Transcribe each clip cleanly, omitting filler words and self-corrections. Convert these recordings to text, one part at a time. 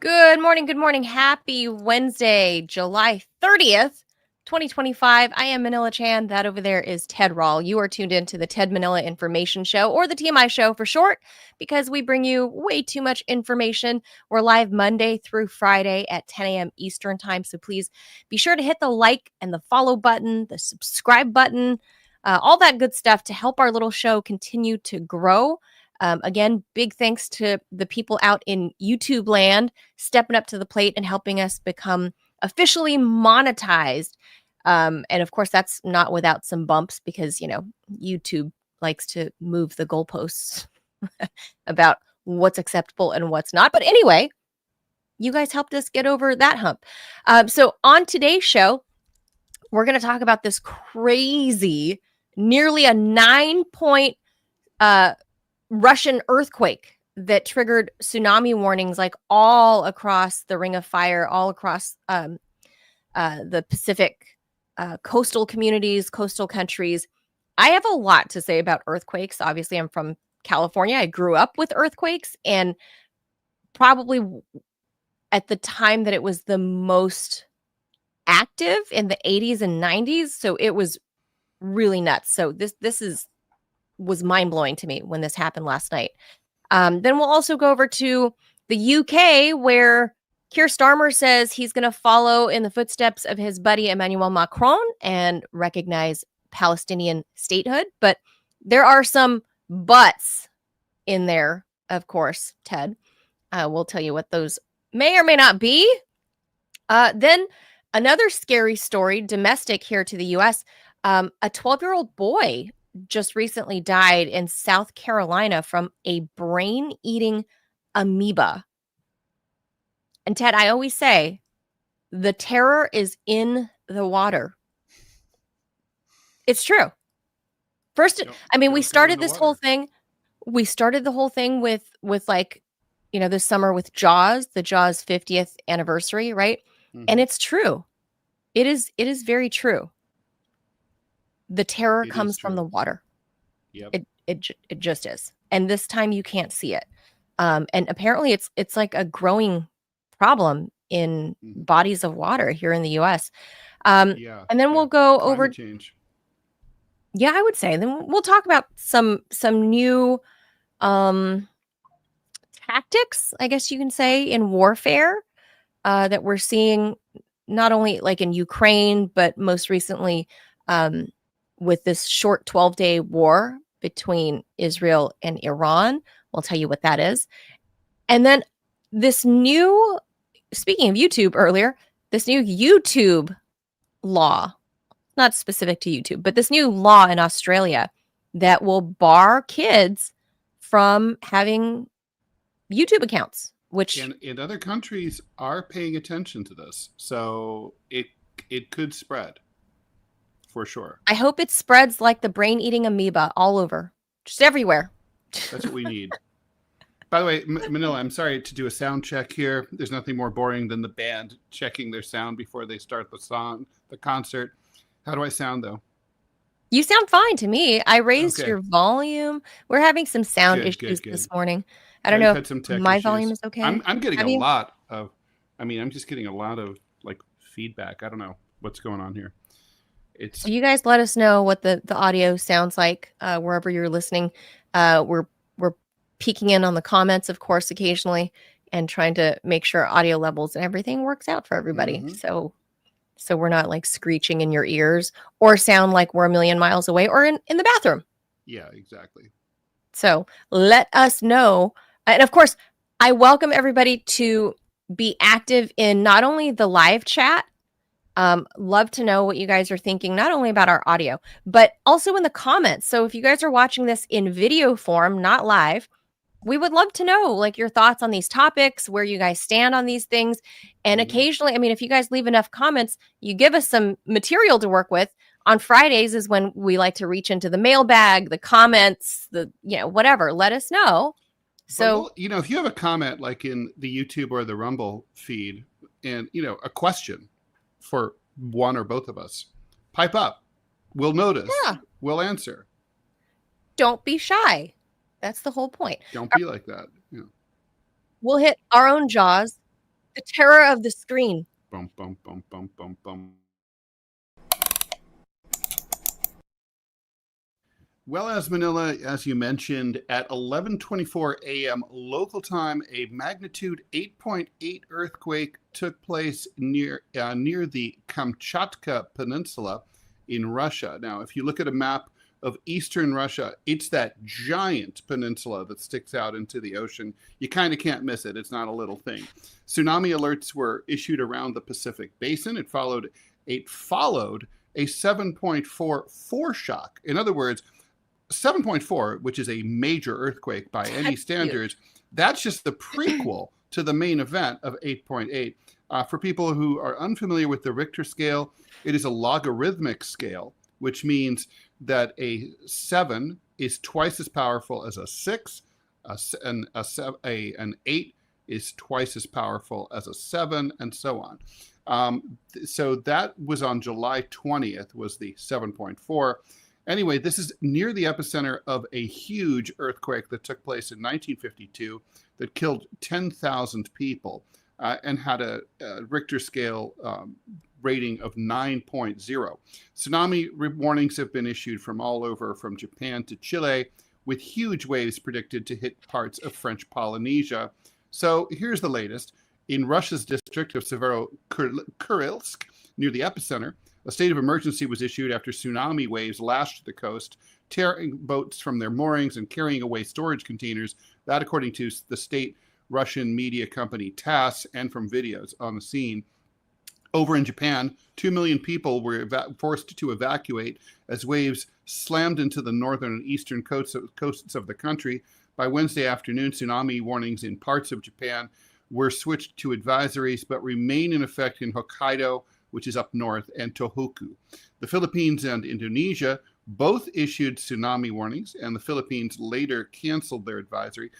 Good morning. Good morning. Happy Wednesday, July 30th, 2025. I am Manila Chan. That over there is Ted Rall. You are tuned in to the Ted Manila Information Show, or the TMI Show for short, because we bring you way too much information. We're live Monday through Friday at 10 a.m. Eastern Time. So please be sure to hit the like and the follow button, the subscribe button, all that good stuff to help our little show continue to grow. Again, big thanks to the people out in YouTube land stepping up to the plate and helping us become officially monetized. And of course, that's not without some bumps because, YouTube likes to move the goalposts about what's acceptable and what's not. But anyway, you guys helped us get over that hump. So on today's show, we're going to talk about this crazy, nearly a 9-point Russian earthquake that triggered tsunami warnings like all across the Ring of Fire, all across the Pacific coastal communities, coastal countries. I have a lot to say about earthquakes. Obviously, I'm from California. I grew up with earthquakes, and probably at the time that it was the most active in the 80s and 90s. So it was really nuts. So this was mind-blowing to me when this happened last night. Then we'll also go over to the UK, where Keir Starmer says he's going to follow in the footsteps of his buddy Emmanuel Macron and recognize Palestinian statehood. But there are some buts in there, of course, Ted. We'll tell you what those may or may not be. Then another scary story, domestic here to the U.S., a 12-year-old boy just recently died in South Carolina from a brain-eating amoeba. And Ted, I always say, the terror is in the water. It's true. First, we started this whole thing. We started the whole thing with like, this summer with Jaws, the Jaws 50th anniversary, right? Mm-hmm. And it's true. It is very true. The terror comes from the water. Yep. It just is. And this time you can't see it. And apparently it's like a growing problem in bodies of water here in the US. And then we'll go over change. Yeah, I would say. Then we'll talk about some new tactics, I guess you can say, in warfare that we're seeing not only like in Ukraine, but most recently with this short 12-day war between Israel and Iran. We'll tell you what that is. And then this new, speaking of YouTube earlier, this new YouTube law, not specific to YouTube, but this new law in Australia that will bar kids from having YouTube accounts, which and other countries are paying attention to this. So it could spread. For sure. I hope it spreads like the brain-eating amoeba all over, just everywhere. That's what we need. By the way, Manila, I'm sorry to do a sound check here. There's nothing more boring than the band checking their sound before they start the concert. How do I sound, though? You sound fine to me. I raised your volume. We're having some sound issues this morning. I don't know if my volume is okay. I'm getting a lot of, I'm just getting a lot of like feedback. I don't know what's going on here. So you guys let us know what the audio sounds like wherever you're listening. We're peeking in on the comments, of course, occasionally, and trying to make sure audio levels and everything works out for everybody. Mm-hmm. So we're not like screeching in your ears or sound like we're a million miles away or in the bathroom. Yeah, exactly. So let us know. And of course, I welcome everybody to be active in not only the live chat. Love to know what you guys are thinking, not only about our audio, but also in the comments. So if you guys are watching this in video form, not live, we would love to know like your thoughts on these topics, where you guys stand on these things. And occasionally, if you guys leave enough comments, you give us some material to work with. On Fridays is when we like to reach into the mailbag, the comments, whatever. Let us know. So, if you have a comment like in the YouTube or the Rumble feed and, a question for one or both of us, pipe up. We'll notice. Yeah. We'll answer. Don't be shy. That's the whole point. Don't be like that. Yeah. We'll hit our own jaws The terror of the screen. Bum, bum, bum, bum, bum, bum. Well, as Manila, as you mentioned, at 11:24 a.m. local time, a magnitude 8.8 earthquake took place near the Kamchatka Peninsula in Russia. Now, if you look at a map of eastern Russia, it's that giant peninsula that sticks out into the ocean. You kind of can't miss it. It's not a little thing. Tsunami alerts were issued around the Pacific Basin. It followed a 7.4 foreshock. In other words, 7.4, which is a major earthquake by any standards, that's just the prequel to the main event of 8.8. For people who are unfamiliar with the Richter scale, it is a logarithmic scale, which means that a 7 is twice as powerful as a 6, an 8 is twice as powerful as a 7, and so on. So that was on July 20th, was the 7.4. Anyway, this is near the epicenter of a huge earthquake that took place in 1952 that killed 10,000 people and had a Richter scale rating of 9.0. Tsunami warnings have been issued from all over, from Japan to Chile, with huge waves predicted to hit parts of French Polynesia. So here's the latest. In Russia's district of Severokurilsk, near the epicenter, a state of emergency was issued after tsunami waves lashed the coast, tearing boats from their moorings and carrying away storage containers. That, according to the state Russian media company TASS, and from videos on the scene. Over in Japan, 2 million people were forced to evacuate as waves slammed into the northern and eastern coasts of the country. By Wednesday afternoon, tsunami warnings in parts of Japan were switched to advisories, but remain in effect in Hokkaido, which is up north, and Tohoku. The Philippines and Indonesia both issued tsunami warnings, and the Philippines later canceled their advisory.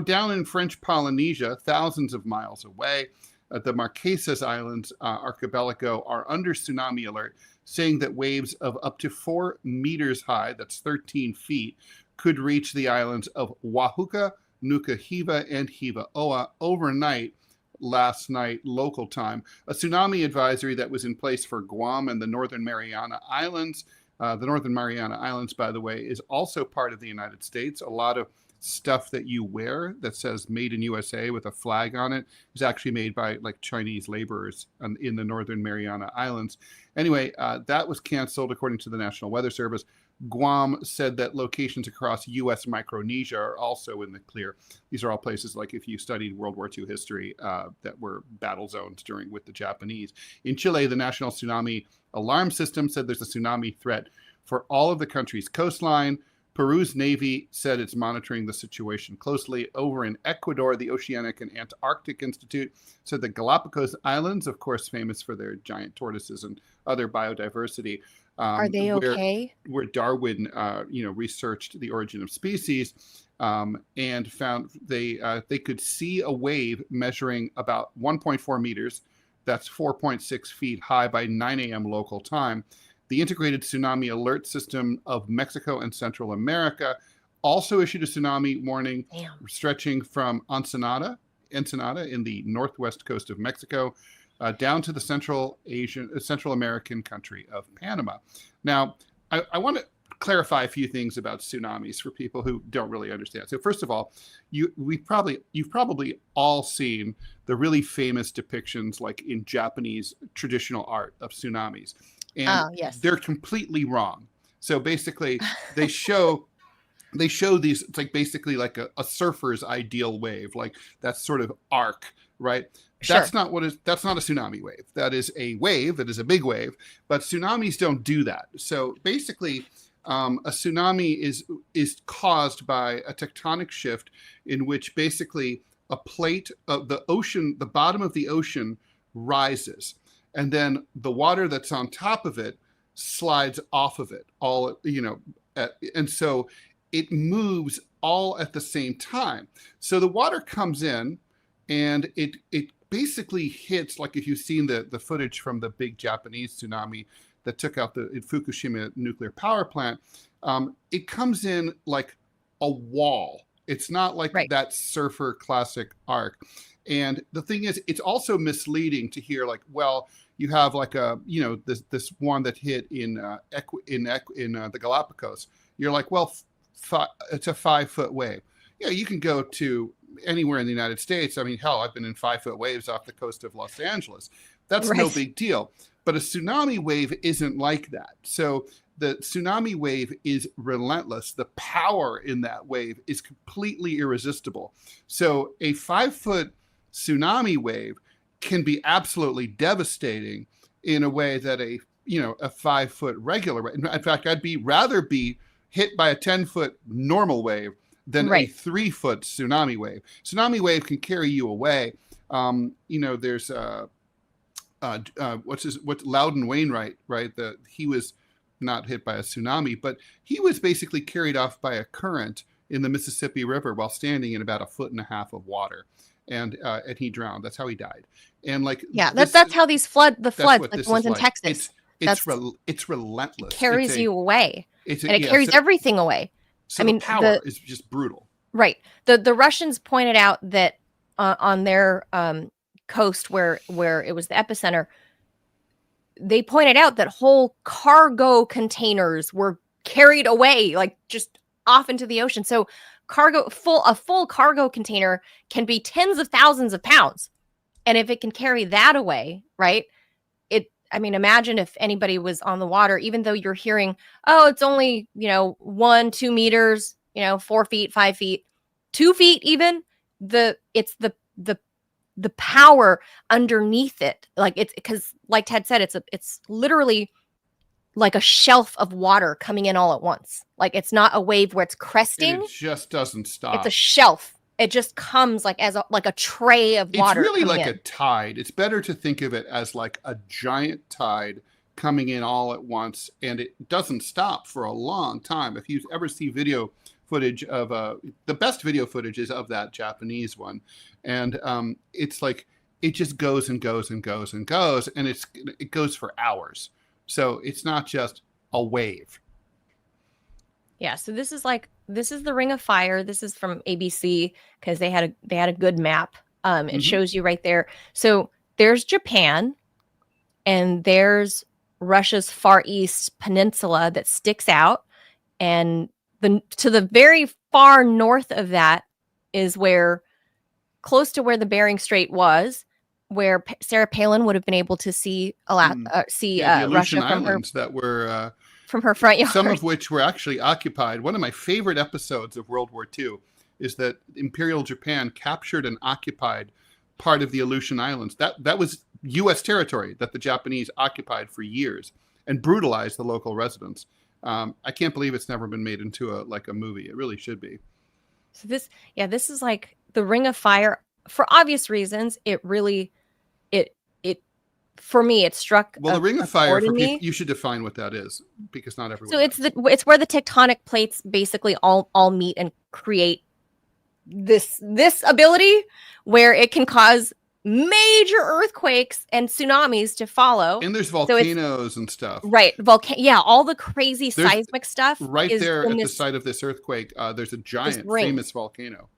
Down in French Polynesia, thousands of miles away, the Marquesas Islands archipelago are under tsunami alert, saying that waves of up to 4 meters high, that's 13 feet, could reach the islands of Oahuca, Nuka Hiva, and Hiva Oa overnight last night local time. A tsunami advisory that was in place for Guam and the Northern Mariana Islands. The Northern Mariana Islands, by the way, is also part of the United States. A lot of stuff that you wear that says made in USA with a flag on it is actually made by like Chinese laborers in the Northern Mariana Islands. Anyway, that was canceled according to the National Weather Service. Guam said that locations across U.S. Micronesia are also in the clear. These are all places like if you studied World War II history that were battle zones with the Japanese. In Chile, the National Tsunami Alarm System said there's a tsunami threat for all of the country's coastline. Peru's Navy said it's monitoring the situation closely. Over in Ecuador, the Oceanic and Antarctic Institute said the Galapagos Islands, of course famous for their giant tortoises and other biodiversity, are they okay? Where Darwin, researched the origin of species, and found they could see a wave measuring about 1.4 meters. That's 4.6 feet high by 9 a.m. local time. The Integrated Tsunami Alert System of Mexico and Central America also issued a tsunami warning stretching from Ensenada in the northwest coast of Mexico, down to the Central American country of Panama. Now, I want to clarify a few things about tsunamis for people who don't really understand. So first of all, you've probably all seen the really famous depictions like in Japanese traditional art of tsunamis. And they're completely wrong. So basically they show these, it's like basically like a surfer's ideal wave, like that sort of arc, right? Sure. That's not a tsunami wave. That is a wave, that is a big wave, but tsunamis don't do that. So basically, a tsunami is caused by a tectonic shift in which basically a plate of the ocean, the bottom of the ocean rises, and then the water that's on top of it slides off of it and so it moves all at the same time. So the water comes in and it basically hits, like if you've seen the footage from the big Japanese tsunami that took out the Fukushima nuclear power plant, it comes in like a wall. It's not like that surfer classic arc. And the thing is, it's also misleading to hear like, well, you have like a, this one that hit in the Galapagos. You're like, well, it's a 5-foot wave. Yeah, you can go to anywhere in the United States. I mean, hell, I've been in 5-foot waves off the coast of Los Angeles. That's no big deal. But a tsunami wave isn't like that. So the tsunami wave is relentless. The power in that wave is completely irresistible. So a 5-foot tsunami wave can be absolutely devastating in a way that a 5-foot regular. In fact, I'd rather be hit by a 10-foot normal wave than a 3-foot tsunami wave. Tsunami wave can carry you away. There's Loudon Wainwright, right? He was not hit by a tsunami, but he was basically carried off by a current in the Mississippi River while standing in about 1.5 feet of water, and he drowned. That's how he died. And like, that's how these floods, like the ones in Texas. It's relentless. It carries you away, and it carries everything away. So the power is just brutal. Right. The Russians pointed out that on their coast where it was the epicenter, they pointed out that whole cargo containers were carried away, like just off into the ocean. So a full cargo container can be tens of thousands of pounds. And if it can carry that away, right? Imagine if anybody was on the water, even though you're hearing, oh, it's only, 1-2 meters, 4 feet, 5 feet, 2 feet, even it's the power underneath it. Like it's because, like Ted said, it's literally like a shelf of water coming in all at once. Like it's not a wave where it's cresting. And it just doesn't stop. It's a shelf. It just comes like as a tray of water. It's really like a tide. It's better to think of it as like a giant tide coming in all at once, and it doesn't stop for a long time. If you ever see video footage of the best video footage is of that Japanese one, and it's like it just goes and goes and goes and goes, and it goes for hours. So it's not just a wave. Yeah, so this is the Ring of Fire. This is from ABC because they had a good map. It shows you right there. So there's Japan, and there's Russia's Far East Peninsula that sticks out, and to the very far north of that is close to where the Bering Strait was, where Sarah Palin would have been able to see the Russia Islands that were from her front yard. Some of which were actually occupied. One of my favorite episodes of World War II is that Imperial Japan captured and occupied part of the Aleutian Islands. That was U.S. territory that the Japanese occupied for years and brutalized the local residents. I can't believe it's never been made into a movie. It really should be. So this is like the Ring of Fire for obvious reasons. It really, for me, it struck. Well, the Ring of Fire, for people, you should define what that is, because not everyone. So it's where the tectonic plates basically all meet and create this ability where it can cause major earthquakes and tsunamis to follow. And there's volcanoes and stuff. Right. All the crazy seismic stuff. Right there at the site of this earthquake, there's a giant famous volcano.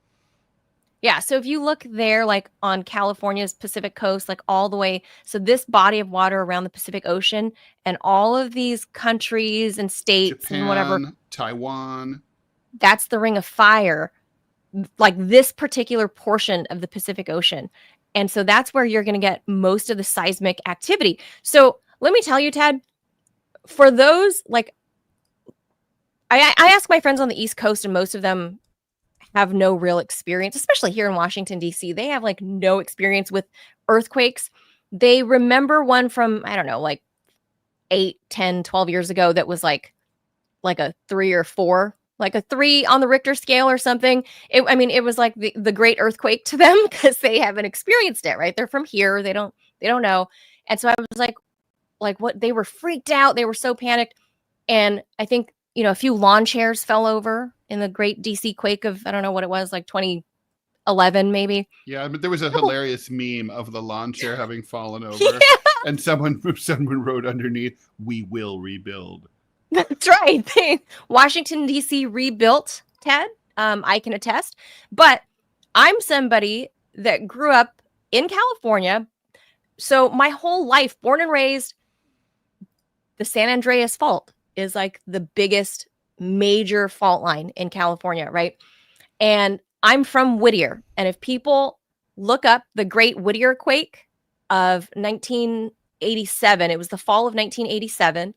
Yeah. So if you look there, like on California's Pacific coast, like all the way. So this body of water around the Pacific Ocean and all of these countries and states Japan, and whatever. Taiwan. That's the Ring of Fire. Like this particular portion of the Pacific Ocean. And so that's where you're going to get most of the seismic activity. So let me tell you, Ted, for those, like, I ask my friends on the East Coast, and most of them have no real experience, especially here in Washington, D.C. They have like no experience with earthquakes. They remember one from, I don't know, like 8, 10, 12 years ago that was like a 3 or 4. Like a 3 on the Richter scale or something. It was like the great earthquake to them because they haven't experienced it, right? They're from here. They don't know. And so I was like what? They were freaked out. They were so panicked. And I think, a few lawn chairs fell over in the great DC quake of, I don't know what it was, like 2011 maybe. Yeah, but there was a hilarious meme of the lawn chair having fallen over. Yeah. And someone wrote underneath, "We will rebuild." That's right. Washington, D.C. rebuilt, Ted. I can attest. But I'm somebody that grew up in California. So my whole life, born and raised, the San Andreas Fault is like the biggest major fault line in California, right? And I'm from Whittier. And if people look up the Great Whittier Quake of 1987, it was the fall of 1987.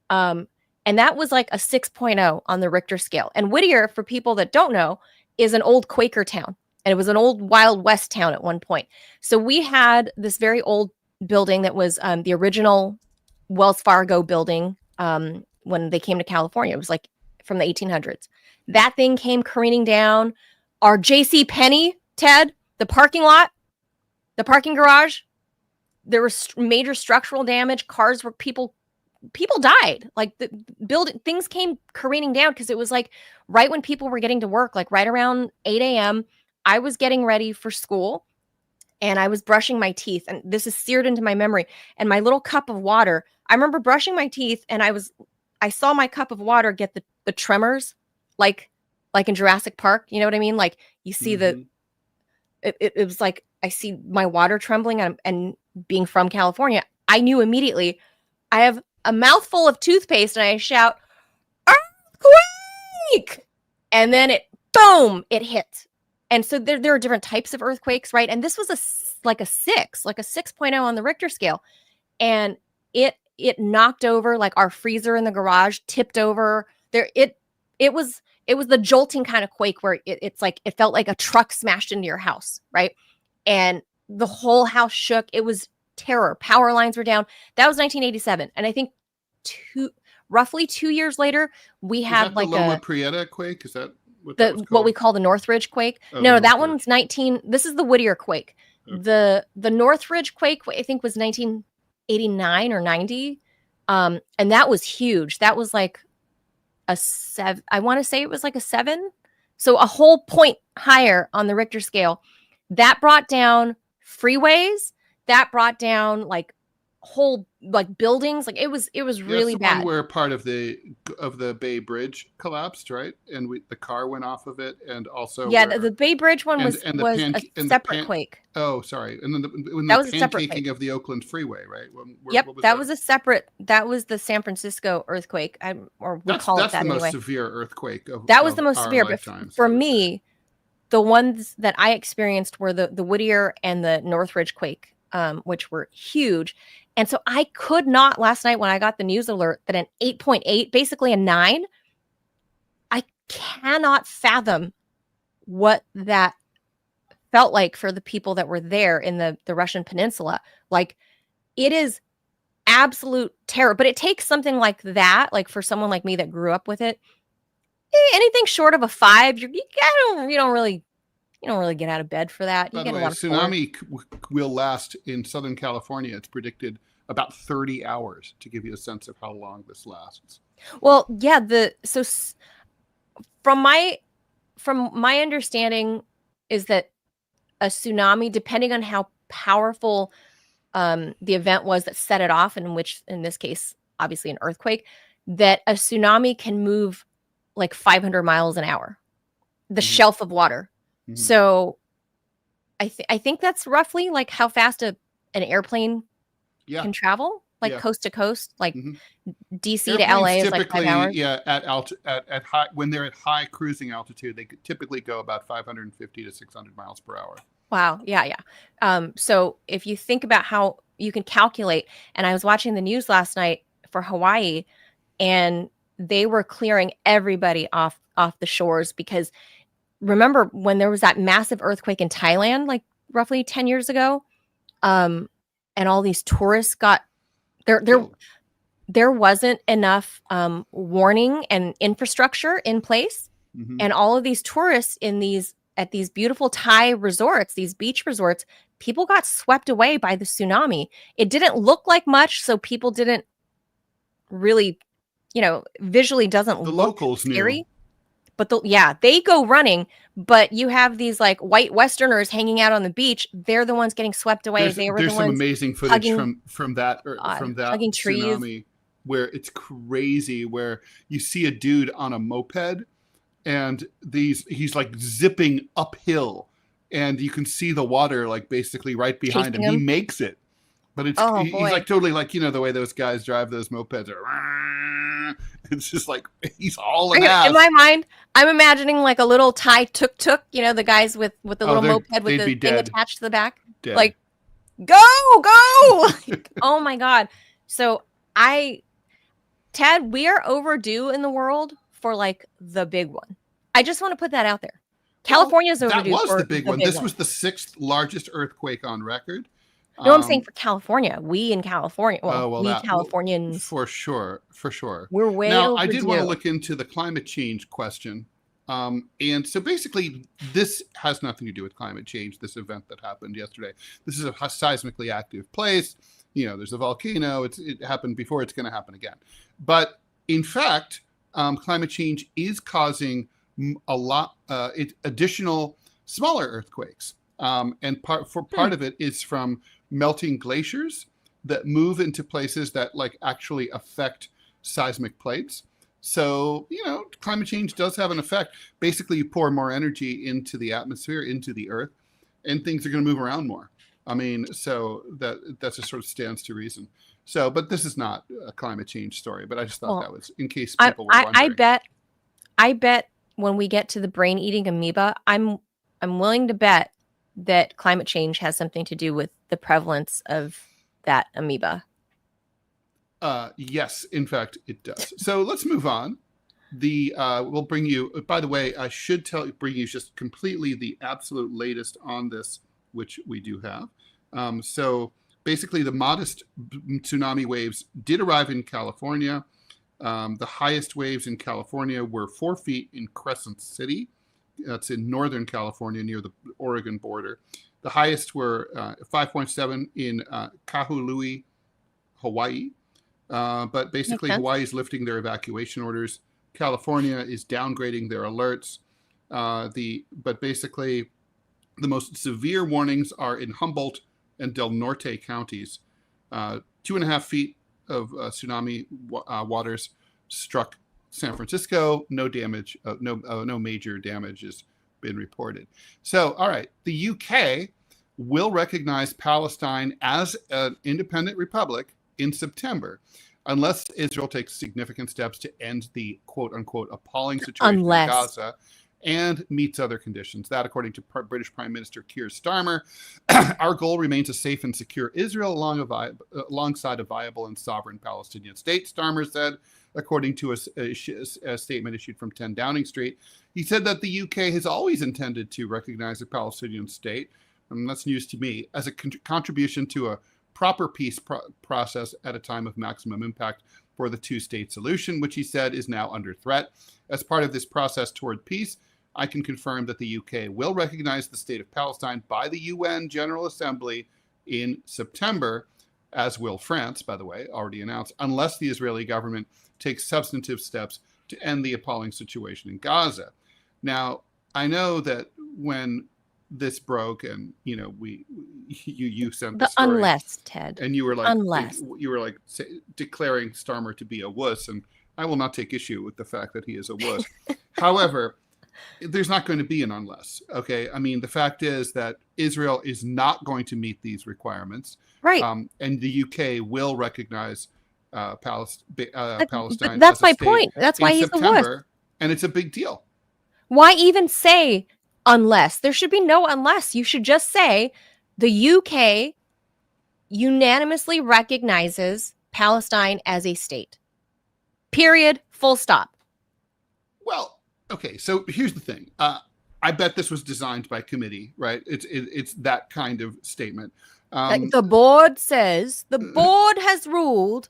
And that was like a 6.0 on the Richter scale. And Whittier, for people that don't know, is an old Quaker town. And it was an old Wild West town at one point. So we had this very old building that was the original Wells Fargo building when they came to California. It was like from the 1800s. That thing came careening down. Our J.C. Penney, Ted, the parking lot, the parking garage, there was major structural damage. Cars were people died. Like the building, things came careening down because it was like right when people were getting to work, like right around 8 a.m. I was getting ready for school and I was brushing my teeth. And this is seared into my memory. And my little cup of water, I remember brushing my teeth and I saw my cup of water get the tremors, like in Jurassic Park. You know what I mean? Like you see it was like I see my water trembling and being from California, I knew immediately I have a mouthful of toothpaste and I shout, earthquake! And then boom, it hit. And so there are different types of earthquakes, right? And this was like a 6.0 on the Richter scale. And it knocked over like our freezer in the garage, tipped over. It was the jolting kind of quake where it's like it felt like a truck smashed into your house, right? And the whole house shook. It was terror. Power lines were down. That was 1987. And I think roughly 2 years later, we had like the Loma Prieta quake. Is that what we call the Northridge quake? Oh, no, that one was 19. This is the Whittier quake. Okay. The Northridge quake, I think, was 1989 or 90. And that was huge. That was like a 7. I want to say it was like a 7. So a whole point higher on the Richter scale. That brought down freeways. That brought down like whole like buildings. Like it was really bad. One where part of the Bay Bridge collapsed, right? And the car went off of it, and also the Bay Bridge one was a separate quake. Oh, sorry. And then that was a separate pancaking of the Oakland freeway, right? Was a separate. That was the San Francisco earthquake. That's the most severe earthquake. That was the most severe. But for me, the ones that I experienced were the Whittier and the Northridge quake, which were huge. And so I could not, last night when I got the news alert that an 8.8, basically a 9, I cannot fathom what that felt like for the people that were there in the Russian peninsula. Like it is absolute terror, but it takes something like that, like for someone like me that grew up with it, anything short of a 5, you don't really get out of bed for that. By the way, tsunami will last in Southern California. It's predicted about 30 hours to give you a sense of how long this lasts. Well, yeah. From my understanding is that a tsunami, depending on how powerful the event was that set it off, and which in this case, obviously an earthquake, that a tsunami can move like 500 miles an hour, the shelf of water. Mm-hmm. So I think that's roughly like how fast an airplane can travel, like coast to coast, like DC to LA is like 5 hours. Yeah, at high, when they're at high cruising altitude, they could typically go about 550 to 600 miles per hour. Wow. Yeah. So if you think about how you can calculate, and I was watching the news last night for Hawaii, and they were clearing everybody off the shores because remember when there was that massive earthquake in Thailand, like roughly 10 years ago, and all these tourists got there wasn't enough warning and infrastructure in place, and all of these tourists at these beautiful Thai resorts, these beach resorts, people got swept away by the tsunami. It didn't look like much, so people didn't really, visually doesn't the look locals scary. Knew. But they go running, but you have these like white Westerners hanging out on the beach. They're the ones getting swept away. There's some amazing footage from that hugging tsunami trees, where it's crazy, where you see a dude on a moped and he's like zipping uphill and you can see the water like basically right behind Chasing him. He him. makes it, but Oh he's boy. like totally like, you know, the way those guys drive those mopeds. It's just like he's hauling In ass. my mind, I'm imagining like a little Thai tuk-tuk, you know, the guys with the little moped with they'd the be thing dead. attached to the back. Dead. Like, go! Like, oh my God. So Ted, we are overdue in the world for like the big one. I just want to put that out there. California's overdue. That was for the big one. This was the 6th largest earthquake on record. No, I'm saying for California. We in California. Well, we Californians. For sure. We're way now, overdue. I did want to look into the climate change question. And so basically, this has nothing to do with climate change, this event that happened yesterday. This is a seismically active place. You know, there's a volcano. It happened before. It's going to happen again. But in fact, climate change is causing a lot additional smaller earthquakes. And part of it is from melting glaciers that move into places that like actually affect seismic plates. So, you know, climate change does have an effect. Basically, you pour more energy into the atmosphere, into the earth, and things are going to move around more. I mean, so that just sort of stands to reason. So, but this is not a climate change story, but I just thought that was in case people were wondering. I bet when we get to the brain-eating amoeba, I'm willing to bet that climate change has something to do with the prevalence of that amoeba. Yes, in fact, it does. So let's move on. We'll bring you, by the way, I should bring you just completely the absolute latest on this, which we do have. So basically the modest tsunami waves did arrive in California. The highest waves in California were 4 feet in Crescent City. That's in Northern California near the Oregon border. The highest were 5.7 in Kahului, Hawaii. But basically Hawaii is lifting their evacuation orders. California is downgrading their alerts. But basically the most severe warnings are in Humboldt and Del Norte counties. 2.5 feet of tsunami waters struck San Francisco. No damage, no major damage has been reported. So, all right, the UK will recognize Palestine as an independent republic in September, unless Israel takes significant steps to end the quote-unquote appalling situation in Gaza and meets other conditions. That, according to British Prime Minister Keir Starmer, our goal remains a safe and secure Israel alongside a viable and sovereign Palestinian state, Starmer said, according to a statement issued from 10 Downing Street. He said that the UK has always intended to recognize a Palestinian state, and that's news to me, as a contribution to a proper peace process at a time of maximum impact for the two-state solution, which he said is now under threat. As part of this process toward peace, I can confirm that the UK will recognize the state of Palestine by the UN General Assembly in September, as will France, by the way, already announced, unless the Israeli government takes substantive steps to end the appalling situation in Gaza. Now, I know that when this broke and, you know, you sent the story, unless, Ted, and you were like, unless declaring Starmer to be a wuss, and I will not take issue with the fact that he is a wuss. However, there's not going to be an unless. Okay, I mean, the fact is that Israel is not going to meet these requirements, right? And the UK will recognize Palestine. But that's my point. That's why he's a wuss, and it's a big deal. Why even say unless? There should be no unless. You should just say the UK unanimously recognizes Palestine as a state. Period. Full stop. Well, okay. So here's the thing. I bet this was designed by committee, right? It's that kind of statement. The board says, the board has ruled.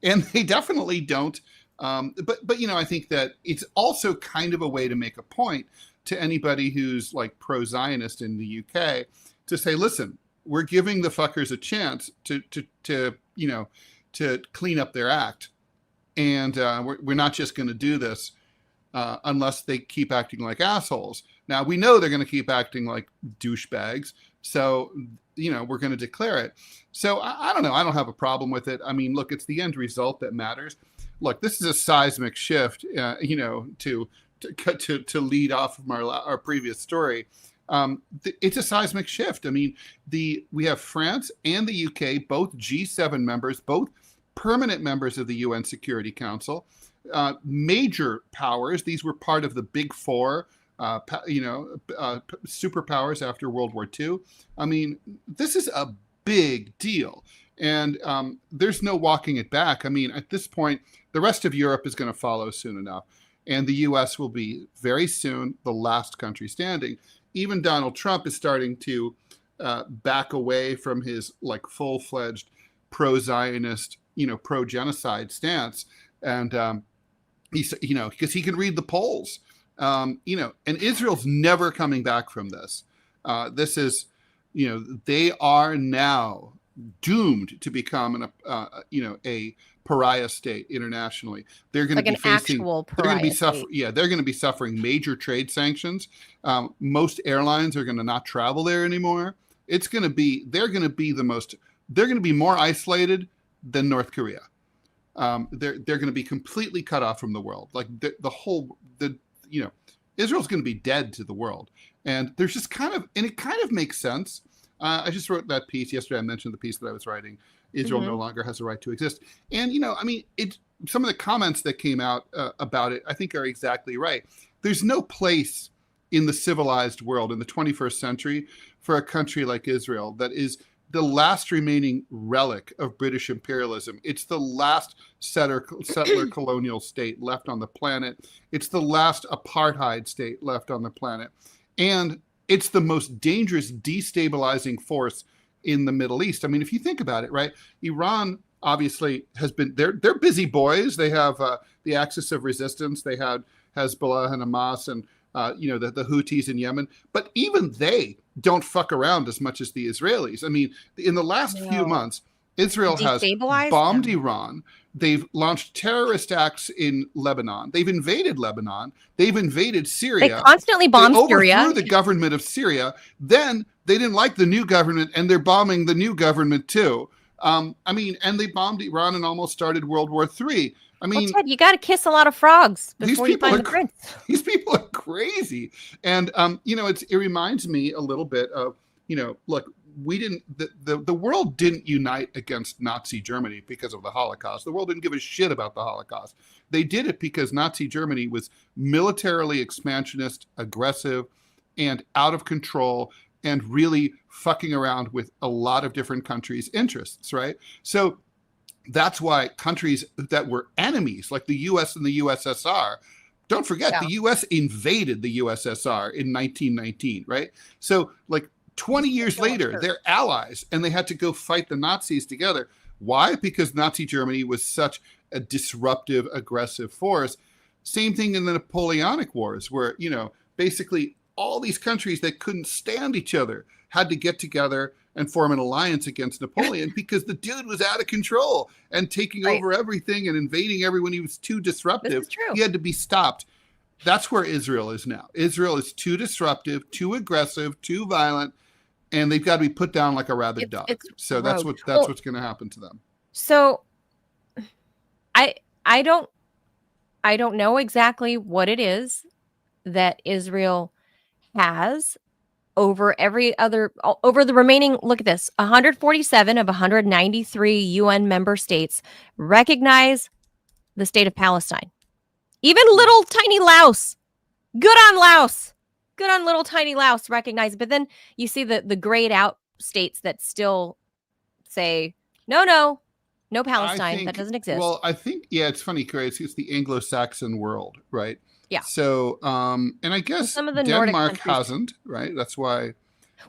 And they definitely don't. But you know, I think that it's also kind of a way to make a point to anybody who's like pro-Zionist in the UK to say, listen, we're giving the fuckers a chance to clean up their act. And we're not just going to do this unless they keep acting like assholes. Now, we know they're going to keep acting like douchebags. So, you know, we're going to declare it. So I don't know. I don't have a problem with it. I mean, look, it's the end result that matters. Look, this is a seismic shift, to lead off from our previous story. It's a seismic shift. I mean, we have France and the UK, both G7 members, both permanent members of the UN Security Council, major powers. These were part of the Big Four, superpowers after World War II. I mean, this is a big deal. And there's no walking it back. I mean, at this point, the rest of Europe is going to follow soon enough. And the U.S. will be very soon the last country standing. Even Donald Trump is starting to back away from his like full-fledged pro-Zionist, pro-genocide stance. And he's, because he can read the polls, and Israel's never coming back from this. This is, they are now doomed to become a pariah state internationally. They're going to be facing they're going to be suffering major trade sanctions. Most airlines are going to not travel there anymore. They're going to be more isolated than North Korea. They're going to be completely cut off from the world. Like Israel's going to be dead to the world. And there's just it kind of makes sense. I just wrote that piece yesterday. I mentioned the piece that I was writing. Israel no longer has a right to exist. And, some of the comments that came out about it, I think are exactly right. There's no place in the civilized world in the 21st century for a country like Israel that is the last remaining relic of British imperialism. It's the last settler colonial state left on the planet. It's the last apartheid state left on the planet. And it's the most dangerous destabilizing force in the Middle East. I mean, if you think about it, right? Iran obviously has been, they're busy boys. They have the axis of resistance. They had Hezbollah and Hamas and, the Houthis in Yemen. But even they don't fuck around as much as the Israelis. I mean, in the last few months, Israel has bombed Iran. They've launched terrorist acts in Lebanon. They've invaded Lebanon. They've invaded Syria. They constantly bomb Syria. They overthrew the government of Syria. Then they didn't like the new government, and they're bombing the new government too. And they bombed Iran and almost started World War III. I mean, Ted, you got to kiss a lot of frogs before you find the prince. These people are crazy. And, it reminds me a little bit of, look, the world didn't unite against Nazi Germany because of the Holocaust. The world didn't give a shit about the Holocaust. They did it because Nazi Germany was militarily expansionist, aggressive, and out of control, and really fucking around with a lot of different countries' interests, right? So that's why countries that were enemies, like the U.S. and the USSR, don't forget, the U.S. invaded the USSR in 1919, right? So, 20 years later, they're allies, and they had to go fight the Nazis together. Why? Because Nazi Germany was such a disruptive, aggressive force. Same thing in the Napoleonic Wars, where, basically all these countries that couldn't stand each other had to get together and form an alliance against Napoleon because the dude was out of control and taking over everything and invading everyone. He was too disruptive. This is true. He had to be stopped. That's where Israel is now. Israel is too disruptive, too aggressive, too violent, and they've got to be put down like a rabid dog. So that's what's going to happen to them. So I don't know exactly what it is that Israel has over the remaining, look at this, 147 of 193 UN member states recognize the state of Palestine. Even little tiny Laos, good on Laos, good on little tiny Laos, recognize it. But then you see the grayed out states that still say, no Palestine, that doesn't exist. Well, I think, it's funny, Grace, it's the Anglo-Saxon world, right? Yeah. So, and I guess some of the Denmark hasn't, right? That's why.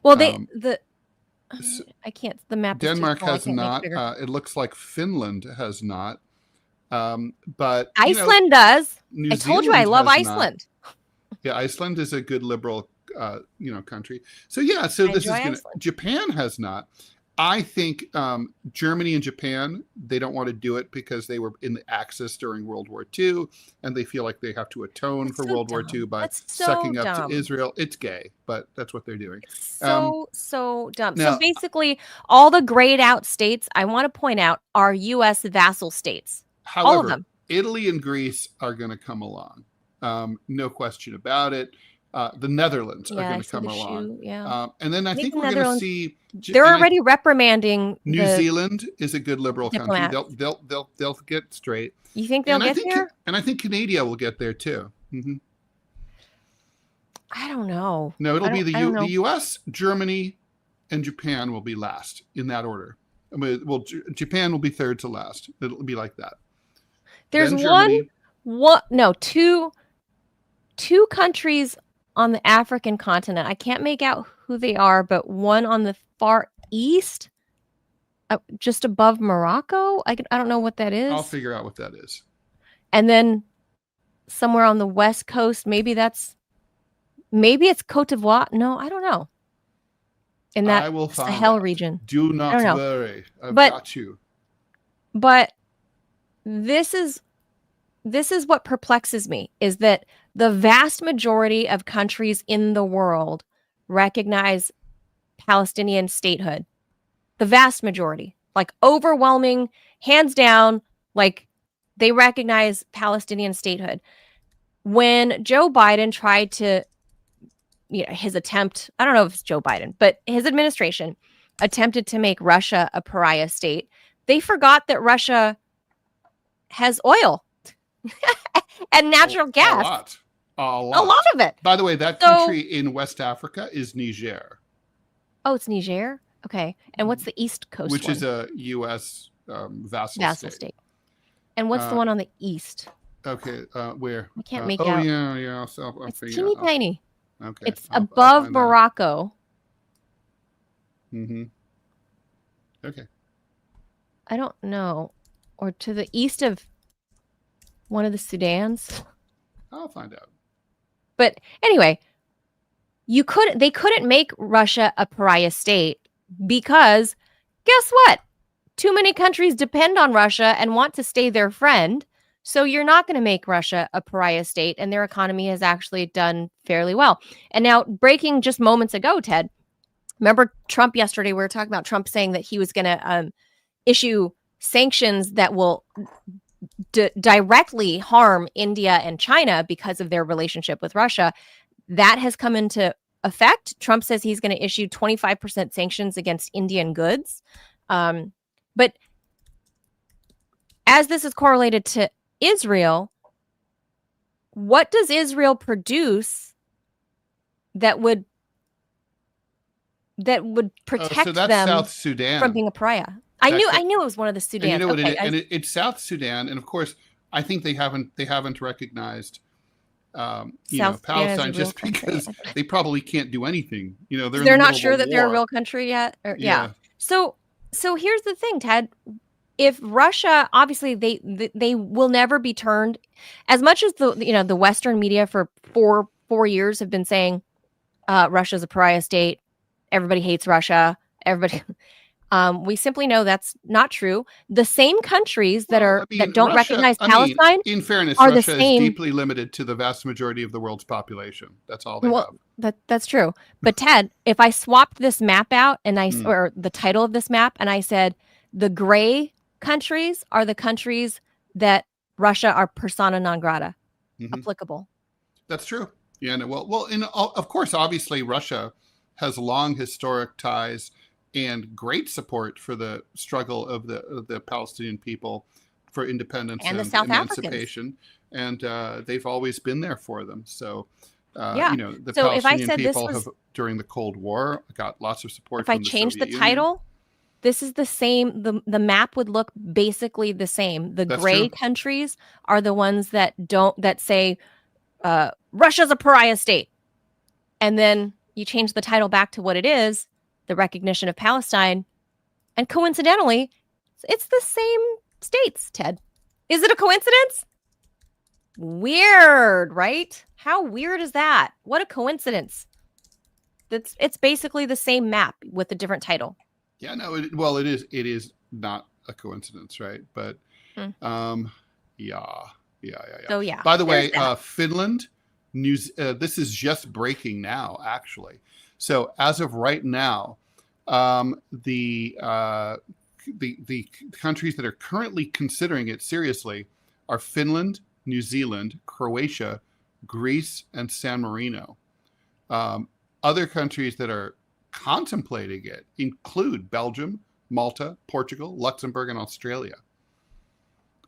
Well, I can't. The map. Denmark has not. It looks like Finland has not. But Iceland does. I told you I love Iceland. Yeah, Iceland is a good liberal, country. So so this is Japan has not. I think Germany and Japan, they don't want to do it because they were in the Axis during World War II, and they feel like they have to atone for World War II by sucking up to Israel. It's gay, but that's what they're doing. So dumb. Now, so basically, all the grayed out states, I want to point out, are U.S. vassal states. However, all of them. Italy and Greece are going to come along. No question about it. The Netherlands are Yeah, going I to see come the along. shoe. Yeah. And then I I think think the we're going to Netherlands, see. they're already reprimanding New the Zealand is a good liberal country. diplomats. They'll get straight. You think they'll And get there? I think Canada will get there too. I don't know. No, it'll be I don't the know. U.S., Germany, and Japan will be last in that order. I mean, well, Japan will be third to last. It'll be like that. There's Then Germany. two countries on the African continent. I can't make out who they are, but one on the far east, just above Morocco. I don't know what that is. I'll figure out what that is. And then somewhere on the west coast, maybe it's Cote d'Ivoire. No, I don't know. In that I will find Sahel out. region. Do not I don't know. worry. I've got you. But this is what perplexes me, is that the vast majority of countries in the world recognize Palestinian statehood. The vast majority, like overwhelming, hands down, like they recognize Palestinian statehood. When Joe Biden tried to, his attempt, I don't know if it's Joe Biden, but his administration attempted to make Russia a pariah state, they forgot that Russia has oil and natural gas. A lot. A lot of it. By the way, that country in West Africa is Niger. Oh, it's Niger? Okay. And what's the East Coast Which one? is a U.S. vassal state. And what's the one on the east? Okay, where? I can't make out. Yeah. So it's teeny tiny. Okay. It's above Morocco. Okay. I don't know. Or to the east of one of the Sudans. I'll find out. But anyway, they couldn't make Russia a pariah state because guess what? Too many countries depend on Russia and want to stay their friend. So you're not going to make Russia a pariah state, and their economy has actually done fairly well. And now, breaking just moments ago, Ted, remember Trump yesterday? We were talking about Trump saying that he was going to issue sanctions that will directly harm India and China because of their relationship with Russia. That has come into effect. Trump says he's going to issue 25% sanctions against Indian goods. But as this is correlated to Israel, what does Israel produce that would protect them South Sudan from being a pariah? I knew it was one of the Sudan. And you know what it is? And it's South Sudan, and of course, I think they haven't recognized Palestine just because they probably can't do anything. They're not sure that they're a real country yet. Yeah. So here's the thing, Ted. If Russia, obviously they will never be turned, as much as the Western media for four years have been saying Russia's a pariah state, everybody hates Russia, everybody. We simply know that's not true. The same countries that don't recognize Palestine, in fairness, are Russia the same. Is deeply limited to the vast majority of the world's population. That's all they have. That's true. But Ted, if I swapped this map out and or the title of this map, and I said the gray countries are the countries that Russia are persona non grata applicable. That's true. Yeah. Of course, obviously, Russia has long historic ties and great support for the struggle of the Palestinian people for independence and the South emancipation, and they've always been there for them. So, the so Palestinian people have during the Cold War got lots of support. If I change the title, this is the same. The map would look basically the same. The gray countries are the ones that say Russia's a pariah state, and then you change the title back to what it is. The recognition of Palestine, and coincidentally, it's the same states, Ted. Is it a coincidence? Weird, right? How weird is that? What a coincidence. It's basically the same map with a different title. Yeah, no, it is not a coincidence, right? But yeah. So yeah. By the way, Finland, this is just breaking now, actually. So as of right now, the countries that are currently considering it seriously are Finland, New Zealand, Croatia, Greece, and San Marino. Other countries that are contemplating it include Belgium, Malta, Portugal, Luxembourg, and Australia.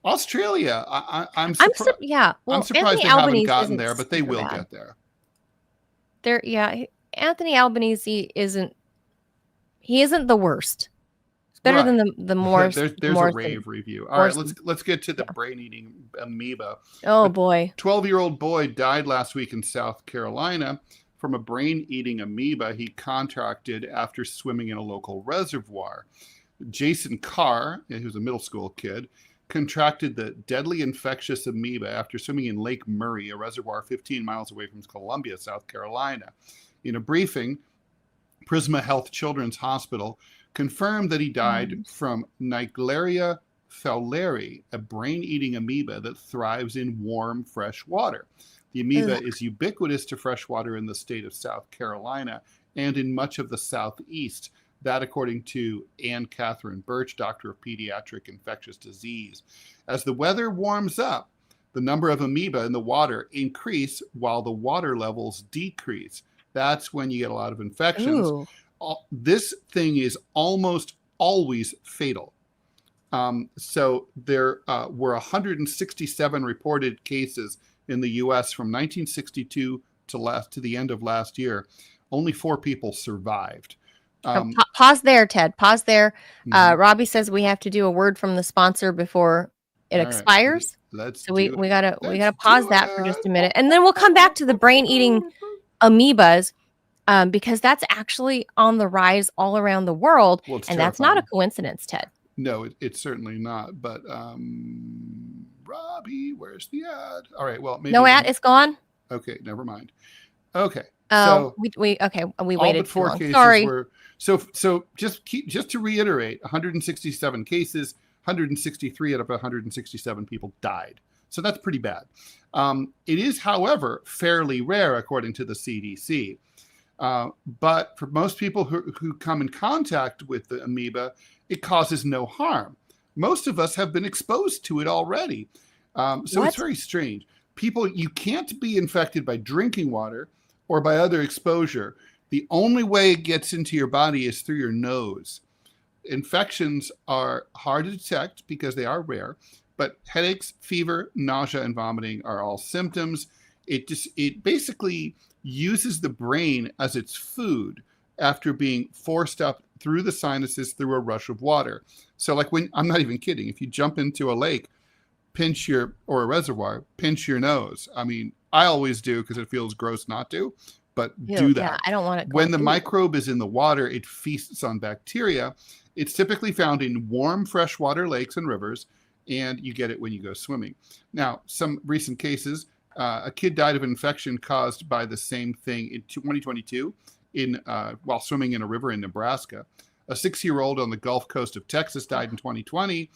Australia, I'm surprised. Yeah. Well, I'm surprised Anthony they haven't Albanese gotten isn't there, but they super will bad. get there. Yeah. Anthony Albanese isn't. He isn't the worst. It's better than the more. There's a rave review. All right, let's get to the brain-eating amoeba. Oh boy. 12-year-old boy died last week in South Carolina from a brain-eating amoeba he contracted after swimming in a local reservoir. Jason Carr, who's a middle school kid, contracted the deadly infectious amoeba after swimming in Lake Murray, a reservoir 15 miles away from Columbia, South Carolina. In a briefing, Prisma Health Children's Hospital confirmed that he died from Naegleria fowleri, a brain-eating amoeba that thrives in warm, fresh water. The amoeba is ubiquitous to fresh water in the state of South Carolina and in much of the Southeast. That according to Anne Catherine Birch, doctor of pediatric infectious disease. As the weather warms up, the number of amoeba in the water increase while the water levels decrease. That's when you get a lot of infections. Ooh. This thing is almost always fatal. So there were 167 reported cases in the U.S. from 1962 to the end of last year. Only 4 people survived. Pause there, Ted. Pause there. Robbie says we have to do a word from the sponsor before it expires. So we gotta pause that for just a minute, and then we'll come back to the brain-eating amoebas. Because that's actually on the rise all around the world, and terrifying. That's not a coincidence, Ted. No, it's certainly not. But Robbie, where's the ad? All right, well, maybe no ad. It's gone. Okay, never mind. Okay, so we waited all but 4 cases. Sorry. Were so just to reiterate, 167 cases, 163 out of 167 people died. So that's pretty bad. It is, however, fairly rare according to the CDC. But for most people who come in contact with the amoeba, it causes no harm. Most of us have been exposed to it already. So it's very strange. You can't be infected by drinking water or by other exposure. The only way it gets into your body is through your nose. Infections are hard to detect because they are rare, but headaches, fever, nausea, and vomiting are all symptoms. It basically uses the brain as its food after being forced up through the sinuses through a rush of water. So I'm not even kidding. If you jump into a lake, or a reservoir, pinch your nose. I mean, I always do because it feels gross not to, but do that. Yeah, I don't want it. When the microbe is in the water, it feasts on bacteria. It's typically found in warm freshwater lakes and rivers, and you get it when you go swimming. Now, some recent cases, a kid died of infection caused by the same thing in 2022 while swimming in a river in Nebraska. A 6-year-old on the Gulf Coast of Texas died in 2020.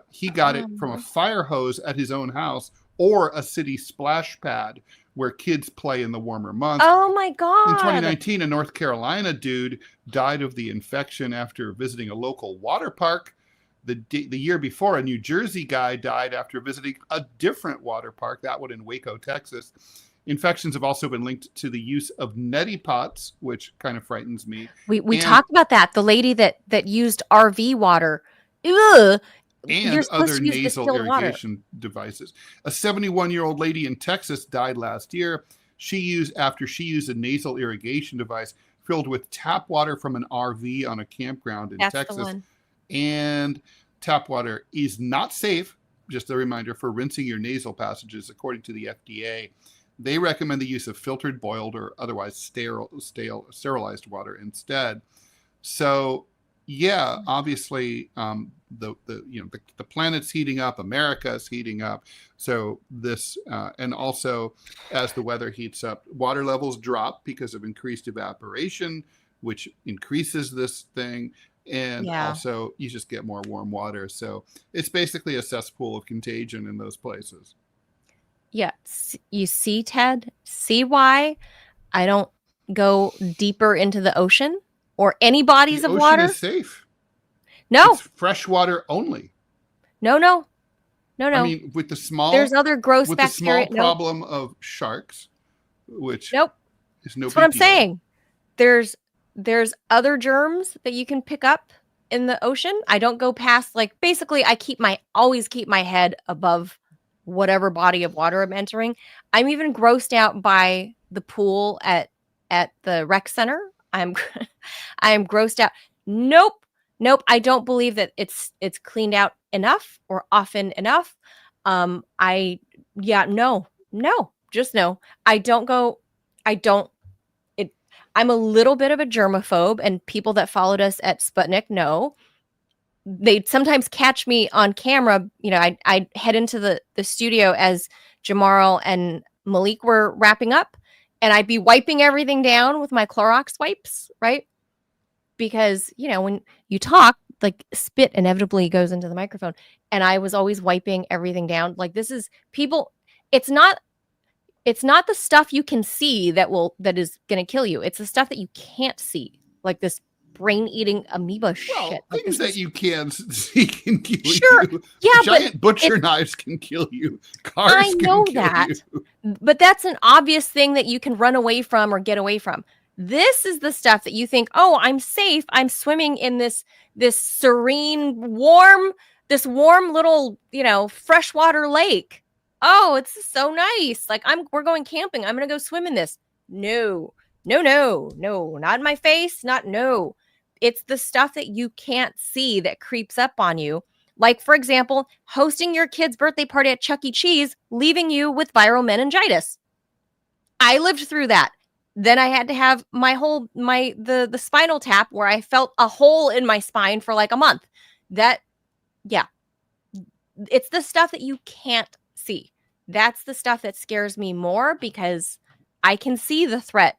He got it from a fire hose at his own house or a city splash pad where kids play in the warmer months. Oh my God. In 2019, a North Carolina dude died of the infection after visiting a local water park. The year before, a New Jersey guy died after visiting a different water park, that one in Waco, Texas. Infections have also been linked to the use of neti pots, which kind of frightens me. We talked about that. The lady that used RV water. Ugh. And other nasal irrigation devices. A 71-year-old lady in Texas died last year. After she used a nasal irrigation device filled with tap water from an RV on a campground in Texas. The one. And tap water is not safe, just a reminder, for rinsing your nasal passages, according to the FDA. They recommend the use of filtered, boiled, or otherwise sterilized water instead. So, yeah, obviously, the planet's heating up, America's heating up. So this, and also as the weather heats up, water levels drop because of increased evaporation, which increases this thing. And also you just get more warm water. So it's basically a cesspool of contagion in those places. Yeah. You see, Ted, see why I don't go deeper into the ocean or any bodies of water? The ocean is safe. No. It's fresh water only. No. I mean, there's other gross bacteria. The small problem of sharks, which nope. It's no That's what big I'm deal. saying. There's other germs that you can pick up in the ocean. I don't go past, like, basically I always keep my head above whatever body of water I'm entering. I'm even grossed out by the pool at the rec center. I'm I'm grossed out. Nope. Nope. I don't believe that it's cleaned out enough or often enough. I yeah, no. No. Just no. I don't go I don't it I'm a little bit of a germaphobe, and people that followed us at Sputnik know. They'd sometimes catch me on camera. I'd head into the studio as Jamarl and Malik were wrapping up, and I'd be wiping everything down with my Clorox wipes, right? Because, when you talk, like, spit inevitably goes into the microphone, and I was always wiping everything down. Like, this is people, it's not the stuff you can see that is going to kill you. It's the stuff that you can't see, like this brain-eating amoeba shit. Like, things that you can't see can kill sure, you. yeah, Giant butcher knives can kill you. Cars I know can kill that, you. but that's an obvious thing that you can run away from or get away from. This is the stuff that you think, oh, I'm safe. I'm swimming in this serene, warm little, freshwater lake. Oh, it's so nice. Like, we're going camping. I'm gonna go swim in this. No, no, no, no, not in my face. No. It's the stuff that you can't see that creeps up on you. Like, for example, hosting your kid's birthday party at Chuck E. Cheese, leaving you with viral meningitis. I lived through that. Then I had to have the spinal tap where I felt a hole in my spine for like a month. It's the stuff that you can't see. That's the stuff that scares me more, because I can see the threat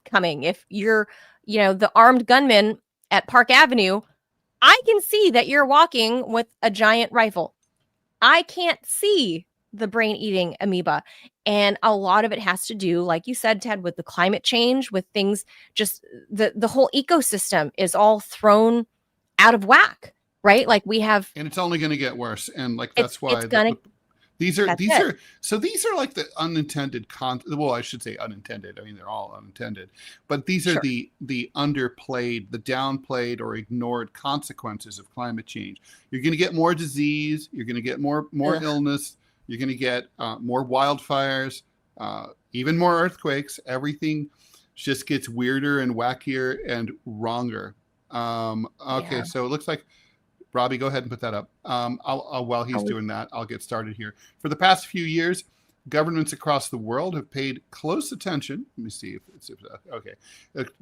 coming. If you're, the armed gunman at Park Avenue, I can see that you're walking with a giant rifle. I can't see the brain-eating amoeba. And a lot of it has to do, like you said, Ted, with the climate change, with things, just the whole ecosystem is all thrown out of whack, right? Like, we have... And it's only going to get worse. And like, that's why these are like the unintended well, I should say unintended. I mean, they're all unintended, but these are the underplayed, the downplayed or ignored consequences of climate change. You're going to get more disease. You're going to get more illness. You're going to get more wildfires, even more earthquakes. Everything just gets weirder and wackier and wronger. Okay, so it looks like, Robbie, go ahead and put that up. While he's doing that, I'll get started here. For the past few years, governments across the world have paid close attention. Let me see if it's okay.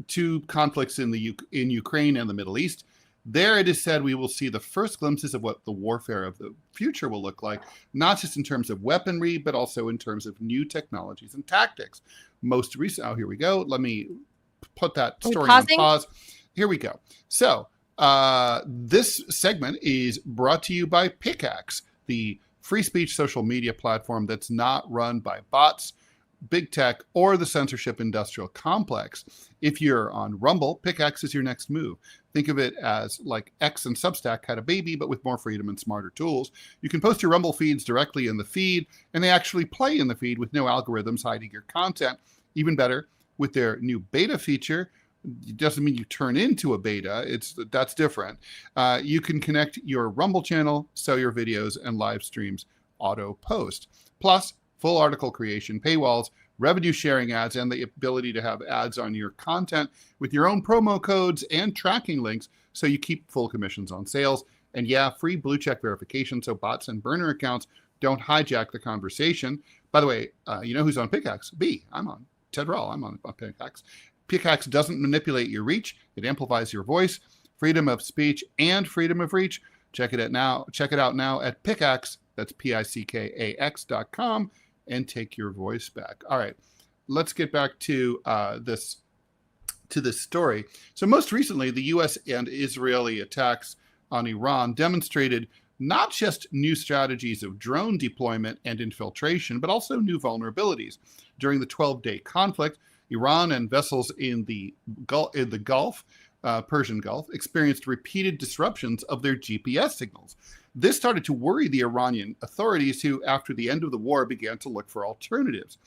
To conflicts in Ukraine and the Middle East. There it is said we will see the first glimpses of what the warfare of the future will look like, not just in terms of weaponry, but also in terms of new technologies and tactics. Most recent, here we go. Let me put that story on pause. Here we go. So, this segment is brought to you by Pickaxe, the free speech social media platform that's not run by bots, big tech, or the censorship industrial complex. If you're on Rumble, Pickaxe is your next move. Think of it as like X and Substack had a baby, but with more freedom and smarter tools. You can post your Rumble feeds directly in the feed, and they actually play in the feed with no algorithms hiding your content. Even better, with their new beta feature, it doesn't mean you turn into a beta. That's different. You can connect your Rumble channel, so your videos and live streams auto post. Plus, full article creation, paywalls, revenue sharing ads, and the ability to have ads on your content with your own promo codes and tracking links, so you keep full commissions on sales. And yeah, free blue check verification, so bots and burner accounts don't hijack the conversation. By the way, you know who's on Pickaxe? I'm on. Ted Rall, I'm on Pickaxe. Pickaxe doesn't manipulate your reach. It amplifies your voice, freedom of speech, and freedom of reach. Check it out now at Pickaxe. That's PICKAX.com, and take your voice back. All right, let's get back to this story. So most recently, the U.S. and Israeli attacks on Iran demonstrated not just new strategies of drone deployment and infiltration, but also new vulnerabilities. During the 12-day conflict, Iran and vessels in the Gulf, Persian Gulf, experienced repeated disruptions of their GPS signals. This started to worry the Iranian authorities, who, after the end of the war, began to look for alternatives.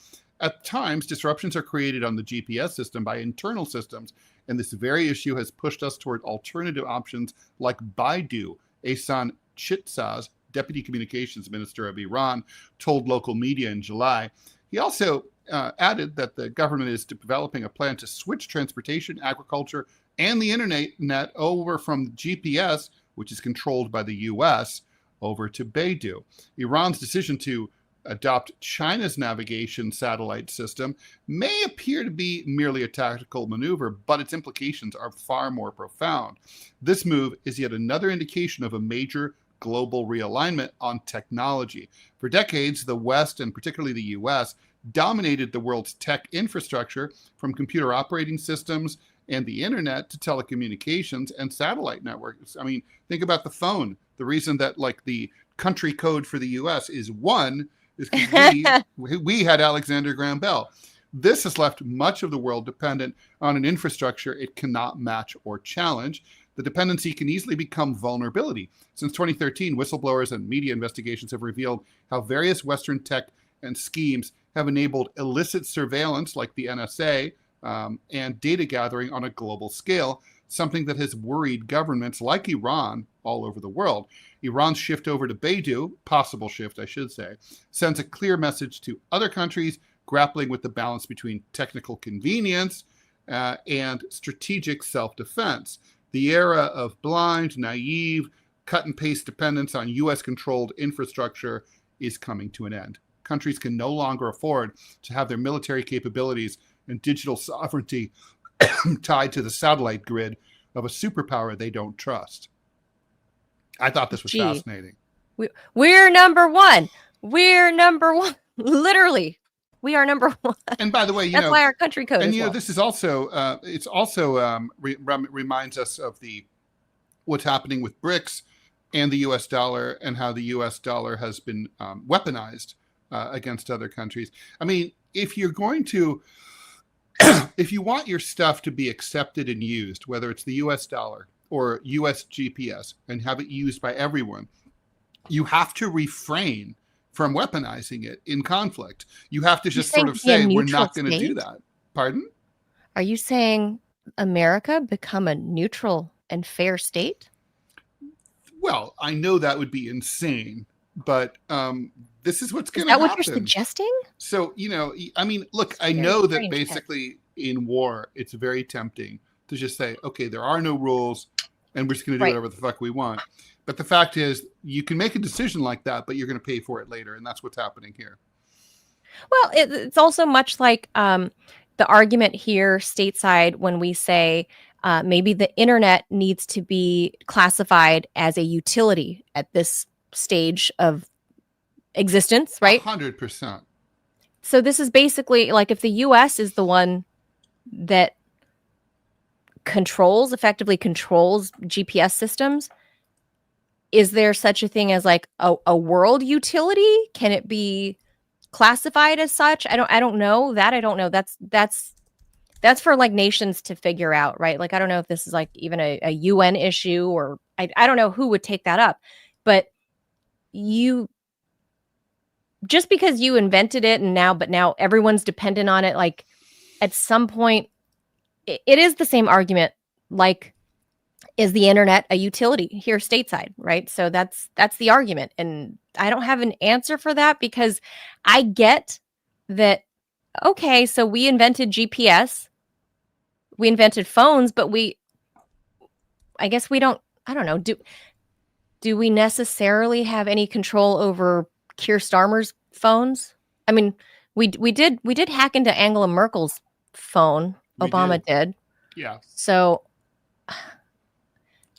At times, disruptions are created on the GPS system by internal systems, and this very issue has pushed us toward alternative options like Baidu. Ehsan Chitsaz, Deputy Communications Minister of Iran, told local media in July. He also added that the government is developing a plan to switch transportation, agriculture, and the internet over from GPS, which is controlled by the U.S., over to Baidu. Iran's decision to adopt China's navigation satellite system may appear to be merely a tactical maneuver, but its implications are far more profound. This move is yet another indication of a major global realignment on technology. For decades, the West, and particularly the US, dominated the world's tech infrastructure, from computer operating systems and the internet to telecommunications and satellite networks. I mean, think about the phone. The reason that like the country code for the US is 1 is because we had Alexander Graham Bell. This has left much of the world dependent on an infrastructure it cannot match or challenge. The dependency can easily become vulnerability. Since 2013, whistleblowers and media investigations have revealed how various Western tech and schemes have enabled illicit surveillance like the NSA and data gathering on a global scale, something that has worried governments like Iran all over the world. Iran's shift over to Baidu, possible shift I should say, sends a clear message to other countries grappling with the balance between technical convenience and strategic self-defense. The era of blind, naive, cut and paste dependence on US-controlled infrastructure is coming to an end. Countries can no longer afford to have their military capabilities and digital sovereignty tied to the satellite grid of a superpower they don't trust. I thought this was fascinating. We're number one. We're number one. Literally, we are number one. And by the way, that's why our country code. And this is also it's also reminds us of what's happening with BRICS and the U.S. dollar, and how the U.S. dollar has been weaponized against other countries. I mean, if you're going to, if you want your stuff to be accepted and used, whether it's the U.S. dollar or U.S. GPS, and have it used by everyone, you have to refrain from weaponizing it in conflict. You have to just sort of say, we're not going to do that. Pardon? Are you saying America become a neutral and fair state? Well, I know that would be insane, but this is what's going to happen. Is that what you're suggesting? So, I mean, look, I know that basically in war, it's very tempting to just say, okay, there are no rules and we're just going to do whatever the fuck we want. But the fact is, you can make a decision like that, but you're going to pay for it later. And that's what's happening here. Well, it's also much like the argument here stateside when we say maybe the internet needs to be classified as a utility at this stage of existence, right? 100%. So this is basically like if the U.S. is the one that effectively controls GPS systems, is there such a thing as like a world utility? Can it be classified as such? I don't know that. I don't know. That's for like nations to figure out, right? Like, I don't know if this is like even a UN issue, or I don't know who would take that up, but just because you invented it but now everyone's dependent on it. Like at some point it is the same argument. Like, is the internet a utility here stateside, right? So that's the argument. And I don't have an answer for that, because I get that, okay, so we invented GPS, we invented phones, but I guess we don't, I don't know, do we necessarily have any control over Keir Starmer's phones? I mean, we did hack into Angela Merkel's phone. Obama did. Yeah. So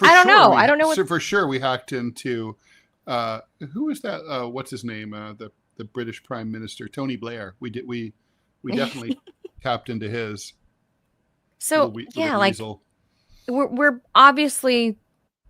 I don't know. I don't know. For sure, we hacked into who is that? What's his name? The British Prime Minister, Tony Blair. We definitely tapped into his. So little we're obviously,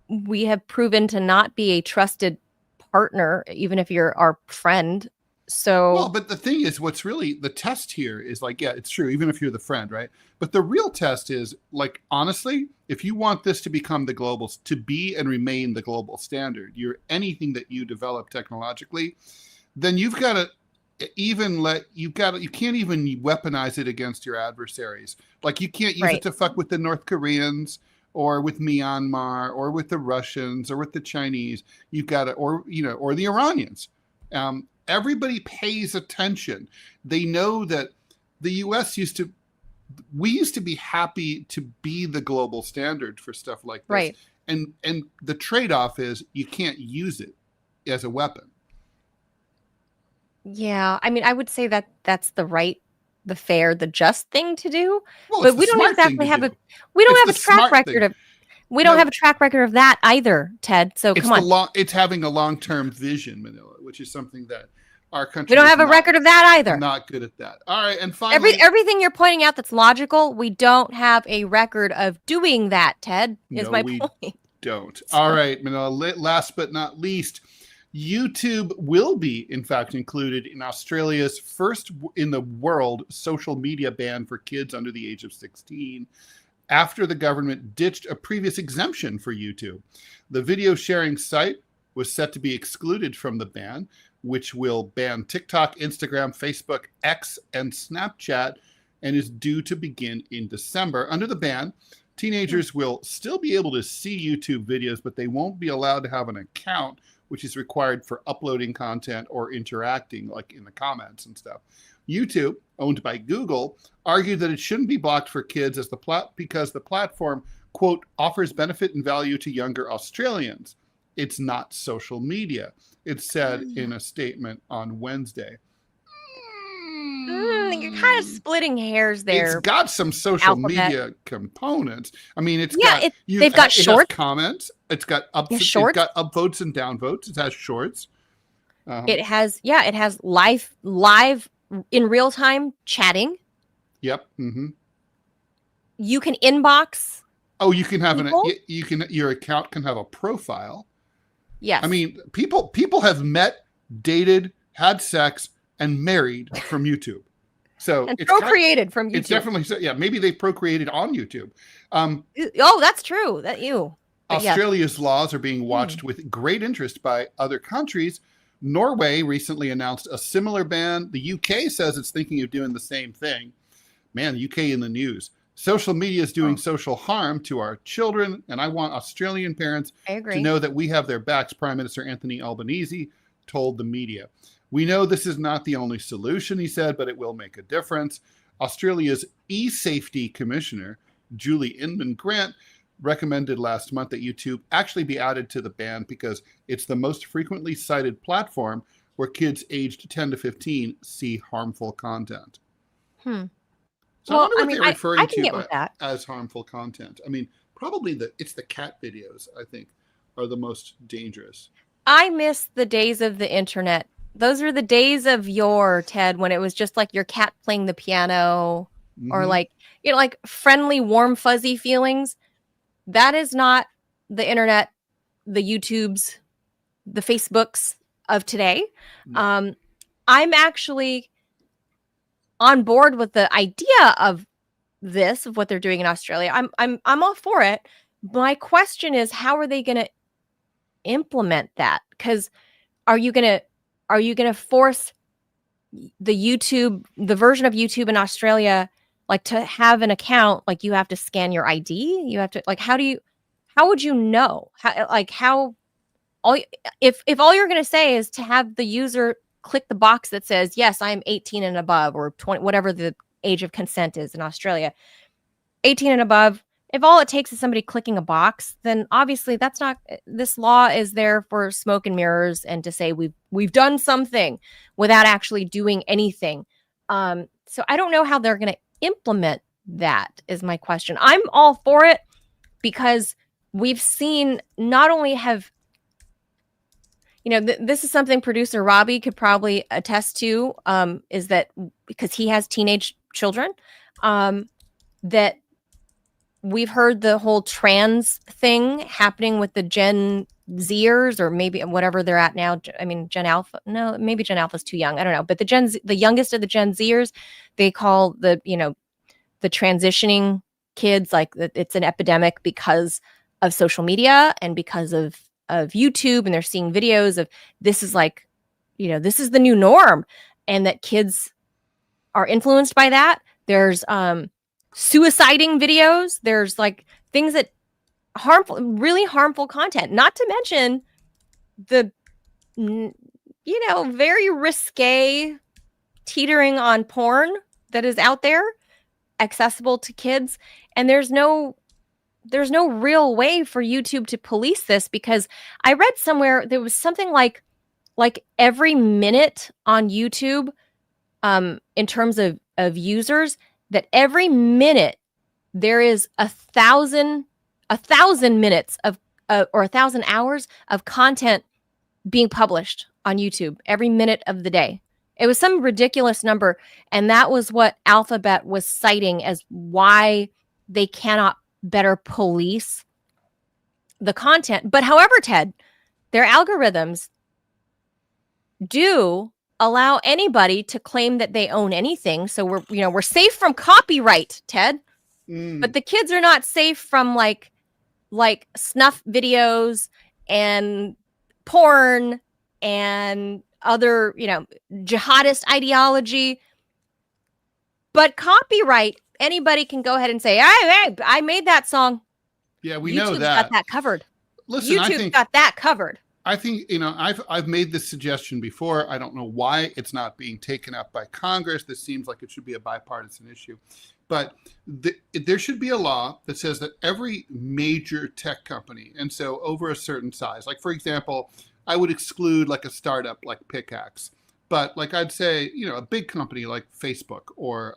we have proven to not be a trusted partner, even if you're our friend. So, well, but the thing is, what's really the test here is like, yeah, it's true, even if you're the friend, right? But the real test is like, honestly, if you want this to become to be and remain the global standard, anything that you develop technologically, then you've got to even you can't even weaponize it against your adversaries. Like you can't use Right. it to fuck with the North Koreans or with Myanmar or with the Russians or with the Chinese. You've got to, or the Iranians. Everybody pays attention. They know that the U.S. we used to be happy to be the global standard for stuff like this. Right. And the trade-off is you can't use it as a weapon. Yeah, I mean, I would say that that's the right, the fair, the just thing to do. Well, But it's we the don't smart exactly thing to have do. a we don't It's have a the track smart record thing. of we don't No. have a track record of that either, Ted. So come on. It's having a long-term vision, Manila, which is something that our country We don't is have a record of that either. not good at that. All right, and finally, Everything you're pointing out that's logical, we don't have a record of doing that, Ted, is my point. don't. All right, Manila, last but not least, YouTube will be, in fact, included in Australia's first in the world social media ban for kids under the age of 16 after the government ditched a previous exemption for YouTube. The video sharing site was set to be excluded from the ban, which will ban TikTok, Instagram, Facebook, X, and Snapchat, and is due to begin in December. Under the ban, teenagers will still be able to see YouTube videos, but they won't be allowed to have an account, which is required for uploading content or interacting, like in the comments and stuff. YouTube, owned by Google, argued that it shouldn't be blocked for kids because the platform, quote, offers benefit and value to younger Australians. It's not social media, it said in a statement on Wednesday. You're kind of splitting hairs there. It's got some social media components. I mean, they've got shorts, it has comments. It's got it's got upvotes and downvotes. It has shorts. It has live in real time chatting. Yep. Mm-hmm. You can inbox. Oh, you can have your account can have a profile. Yes. I mean, people have met, dated, had sex, and married from YouTube. So and procreated from YouTube. It's definitely maybe they procreated on YouTube. That's true. Australia's laws are being watched with great interest by other countries. Norway recently announced a similar ban. The UK says it's thinking of doing the same thing. Man, the UK in the news. Social media is doing social harm to our children, and I want Australian parents to know that we have their backs, Prime Minister Anthony Albanese told the media. We know this is not the only solution, he said, but it will make a difference. Australia's e-safety commissioner, Julie Inman Grant, recommended last month that YouTube actually be added to the ban because it's the most frequently cited platform where kids aged 10 to 15 see harmful content. So I wonder what they're referring to as harmful content. I mean, probably it's the cat videos, I think, are the most dangerous. I miss the days of the internet. Those are the days of yore, Ted, when it was just like your cat playing the piano or like friendly, warm, fuzzy feelings. That is not the internet, the YouTubes, the Facebooks of today. I'm actually on board with the idea of what they're doing in Australia. I'm all for it. My question is, how are they going to implement that? Because are you going to force the version of YouTube in Australia, like to have an account, like you have to scan your ID? You have to how would you know? If all you're going to say is to have the user click the box that says, yes, I'm 18 and above, or 20, whatever the age of consent is in Australia, 18 and above. If all it takes is somebody clicking a box, then obviously this law is there for smoke and mirrors and to say we've done something without actually doing anything. So I don't know how they're going to implement that is my question. I'm all for it because we've seen not only have, this is something producer Robbie could probably attest to, is that because he has teenage children, that we've heard the whole trans thing happening with the Gen Zers, or maybe whatever they're at now. I mean, Gen Alpha. No, maybe Gen Alpha is too young. I don't know. But the youngest of the Gen Zers, they call the transitioning kids like it's an epidemic because of social media and because of YouTube, and they're seeing videos of this is this is the new norm. and that kids are influenced by that. There's suiciding videos. There's like things that really harmful content, not to mention the, very risque teetering on porn that is out there, accessible to kids. And there's no real way for YouTube to police this, because I read somewhere there was something like every minute on YouTube, in terms of users, that every minute there is 1,000 minutes of or 1,000 hours of content being published on YouTube every minute of the day. It was some ridiculous number, and that was what Alphabet was citing as why they cannot better police the content. But however, Ted, their algorithms do allow anybody to claim that they own anything. So we're safe from copyright, Ted. But the kids are not safe from like snuff videos and porn and other, jihadist ideology. But copyright, anybody can go ahead and say, I made that song. Yeah, we YouTube's know that. got that covered. Listen, YouTube's got that covered. I think, I've made this suggestion before. I don't know why it's not being taken up by Congress. This seems like it should be a bipartisan issue. But there should be a law that says that every major tech company, and so over a certain size, like, for example, I would exclude like a startup like Pickaxe. But like I'd say, a big company like Facebook or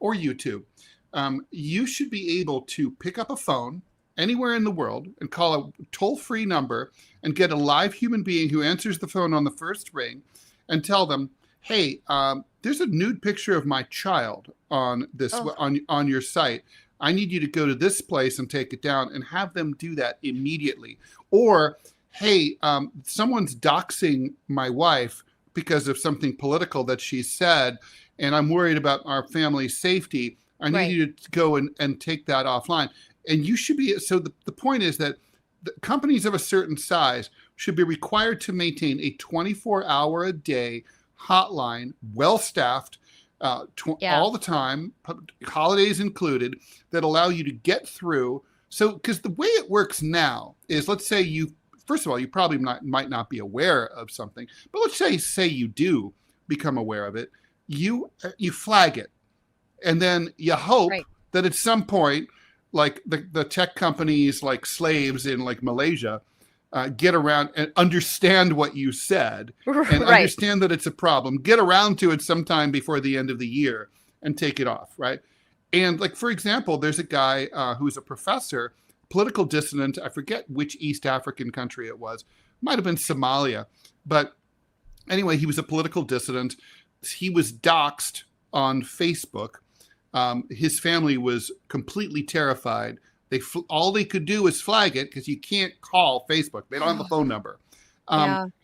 YouTube, you should be able to pick up a phone anywhere in the world and call a toll-free number and get a live human being who answers the phone on the first ring and tell them, hey, there's a nude picture of my child on this on your site. I need you to go to this place and take it down, and have them do that immediately. Or, hey, someone's doxing my wife because of something political that she said, and I'm worried about our family's safety. I need you to go and take that offline. And you should be, so the point is that the companies of a certain size should be required to maintain a 24-hour-a-day hotline, well-staffed, all the time, holidays included, that allow you to get through. So, because the way it works now is, let's say first of all, you probably might not be aware of something, but let's say you do become aware of it, you flag it, and then you hope that at some point, like the tech companies, like slaves in like Malaysia, get around and understand what you said and understand that it's a problem, get around to it sometime before the end of the year and take it off, right? And like, for example, there's a guy who's a professor, political dissident. I forget which East African country it was. Might have been Somalia. But anyway, he was a political dissident. He was doxxed on Facebook. His family was completely terrified. All they could do was flag it, because you can't call Facebook. They don't have a phone number.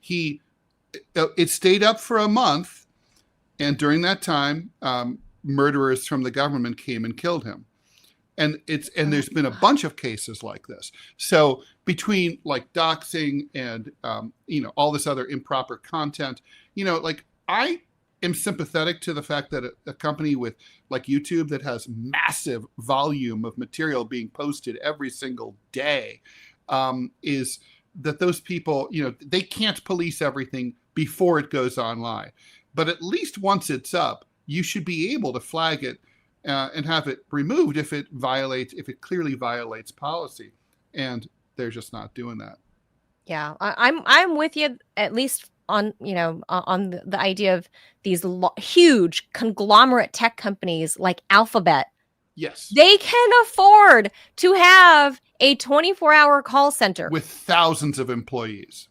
It stayed up for a month, and during that time, murderers from the government came and killed him. And there's been a bunch of cases like this. So between like doxing and all this other improper content, like, I am sympathetic to the fact that a company with like YouTube that has massive volume of material being posted every single day, is that those people, they can't police everything before it goes online. But at least once it's up, you should be able to flag it and have it removed if it clearly violates policy. And they're just not doing that. Yeah, I'm with you, at least on the idea of these huge conglomerate tech companies like Alphabet. Yes, they can afford to have a 24-hour call center with thousands of employees.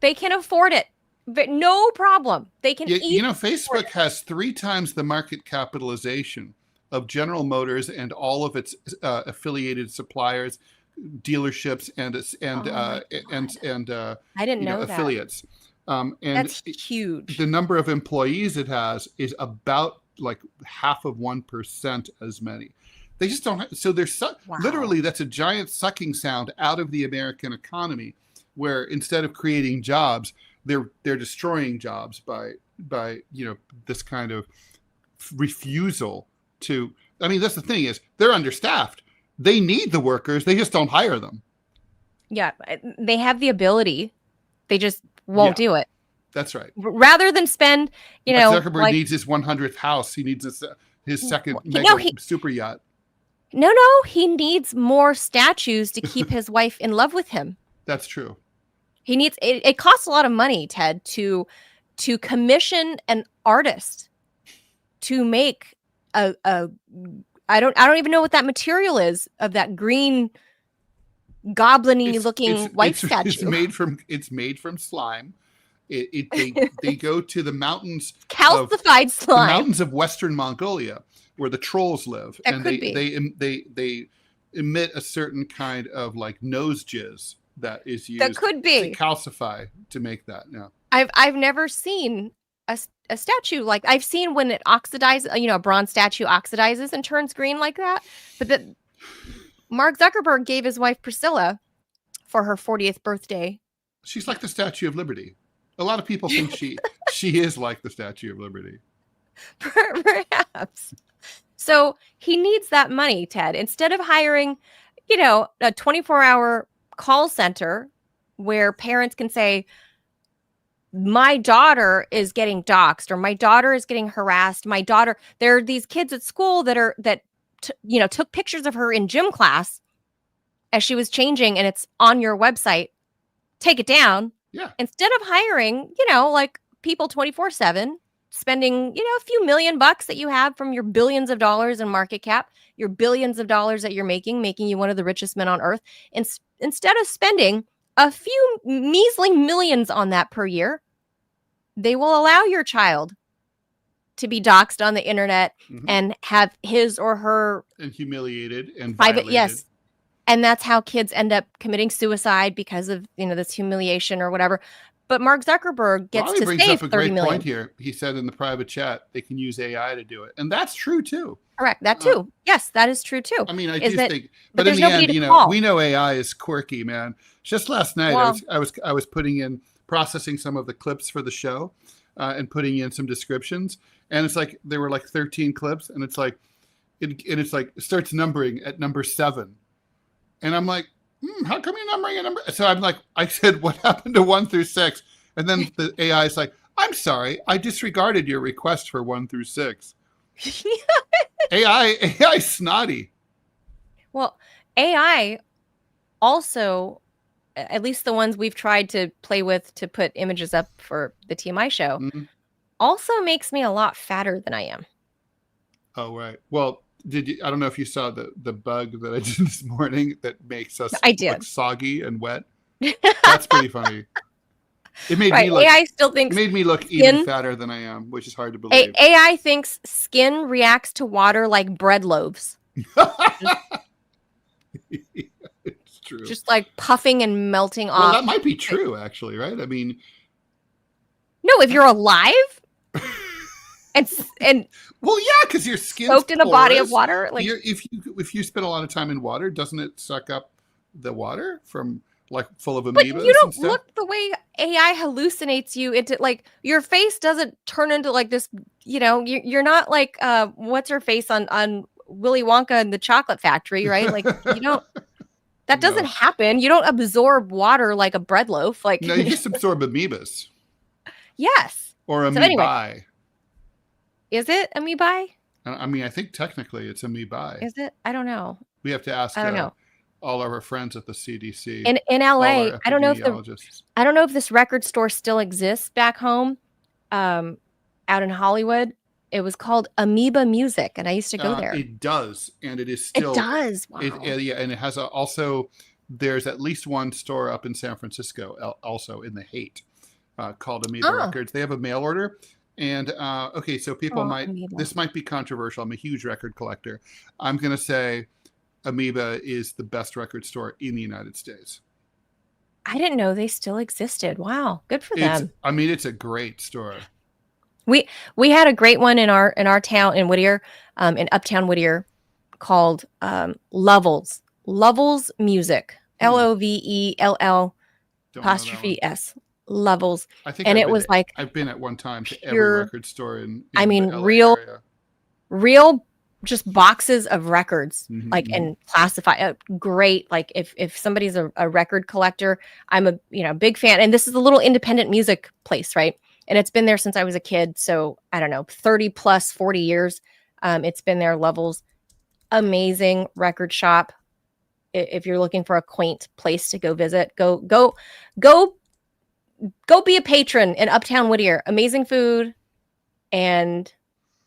They can afford it, but no problem. They can. Facebook has 3 times the market capitalization of General Motors and all of its affiliated suppliers, dealerships, and I didn't know affiliates. And that's huge. The number of employees it has is about like 0.5% as many. They just don't have, so there's literally, that's a giant sucking sound out of the American economy, where instead of creating jobs, they're destroying jobs by this kind of refusal to. I mean, that's the thing is they're understaffed. They need the workers. They just don't hire them. Yeah, they have the ability. They just won't do it. That's right. Rather than spend, Zuckerberg needs his 100th house. He needs his second super yacht. No, he needs more statues to keep his wife in love with him. That's true. He needs it costs a lot of money, Ted, to commission an artist to make a I don't even know what that material is of that green goblin-y looking wife statue. It's made from slime. They go to the mountains, calcified slime, the mountains of Western Mongolia, where the trolls live, that and could they emit a certain kind of like nose jizz that is used that could be to calcify to make that. Yeah, I've never seen a statue like I've seen when it oxidizes. A bronze statue oxidizes and turns green like that. But that Mark Zuckerberg gave his wife Priscilla for her 40th birthday. She's like the Statue of Liberty. A lot of people think she is like the Statue of Liberty. Perhaps. So he needs that money, Ted. Instead of hiring, a 24-hour call center where parents can say, my daughter is getting doxxed or my daughter is getting harassed. There are these kids at school that took pictures of her in gym class as she was changing and it's on your website. Take it down. Yeah. Instead of hiring, like people 24/7, spending, a few $1 million that you have from your billions of dollars in market cap, your billions of dollars that you're making you one of the richest men on earth. Instead of spending a few measly millions on that per year, they will allow your child to be doxxed on the internet and have his or her and humiliated and private violated. Yes. And that's how kids end up committing suicide because of, this humiliation or whatever. But Mark Zuckerberg gets Raleigh to brings save up a $30 great million. point here. He said in the private chat they can use AI to do it, and that's true too. Correct. That too. Yes, that is true too. I mean, I do think, but in the end, call. we know AI is quirky, man. Just last night, I was processing some of the clips for the show, and putting in some descriptions, and it's like there were like 13 clips, and it's like, it starts numbering at number 7, and I'm like, how come you're numbering a number? So I'm like, I said, what happened to 1 through 6? And then the AI is like, I'm sorry, I disregarded your request for 1 through 6. AI snotty. Well, AI also, at least the ones we've tried to play with to put images up for the TMI show, also makes me a lot fatter than I am. Oh, right. Well, I don't know if you saw the bug that I did this morning that makes us look soggy and wet. That's pretty funny. It made me look. AI still thinks made me look even fatter than I am, which is hard to believe. AI thinks skin reacts to water like bread loaves. It's true. Just like puffing and melting off. Well, that might be true, actually, right? I mean, no, if you're alive. And well, yeah, because your skin's soaked in a body of water. Like if you spend a lot of time in water, doesn't it suck up the water from like full of amoebas? But you don't and stuff? look the way AI hallucinates you into like your face doesn't turn into like this. You're not like what's her face on Willy Wonka and the Chocolate Factory, right? Like you don't. That doesn't happen. You don't absorb water like a bread loaf. Like no, you just absorb amoebas. Yes. Or amoebae. So anyway. Is it amoebae? I mean, I think technically it's amoebae. Is it? I don't know. We have to ask. I don't know. All of our friends at the CDC. In LA, I don't know if this record store still exists back home, out in Hollywood. It was called Amoeba Music, and I used to go there. It does, and it is still. It does. Wow. Yeah, and it has also. There's at least one store up in San Francisco, also in the Haight, called Amoeba Records. They have a mail order. And okay, so people this might be controversial. I'm a huge record collector. I'm going to say Amoeba is the best record store in the United States. I didn't know they still existed. Wow, good for them. I mean, it's a great store. We had a great one in our town in Whittier, in Uptown Whittier, called Lovell's Music. LOVELL''S. levels. I think And it was like I've been at one time to every pure, record store in I mean, the LA area. real just boxes of records, like, Mm-hmm. and classify great. Like if somebody's a record collector, I'm a big fan. And this is a little independent music place, right? And it's been there since I was a kid. So I don't know, 30 plus 40 years. It's been there. Levels, amazing record shop. If you're looking for a quaint place to go visit, go be a patron in Uptown Whittier. Amazing food. And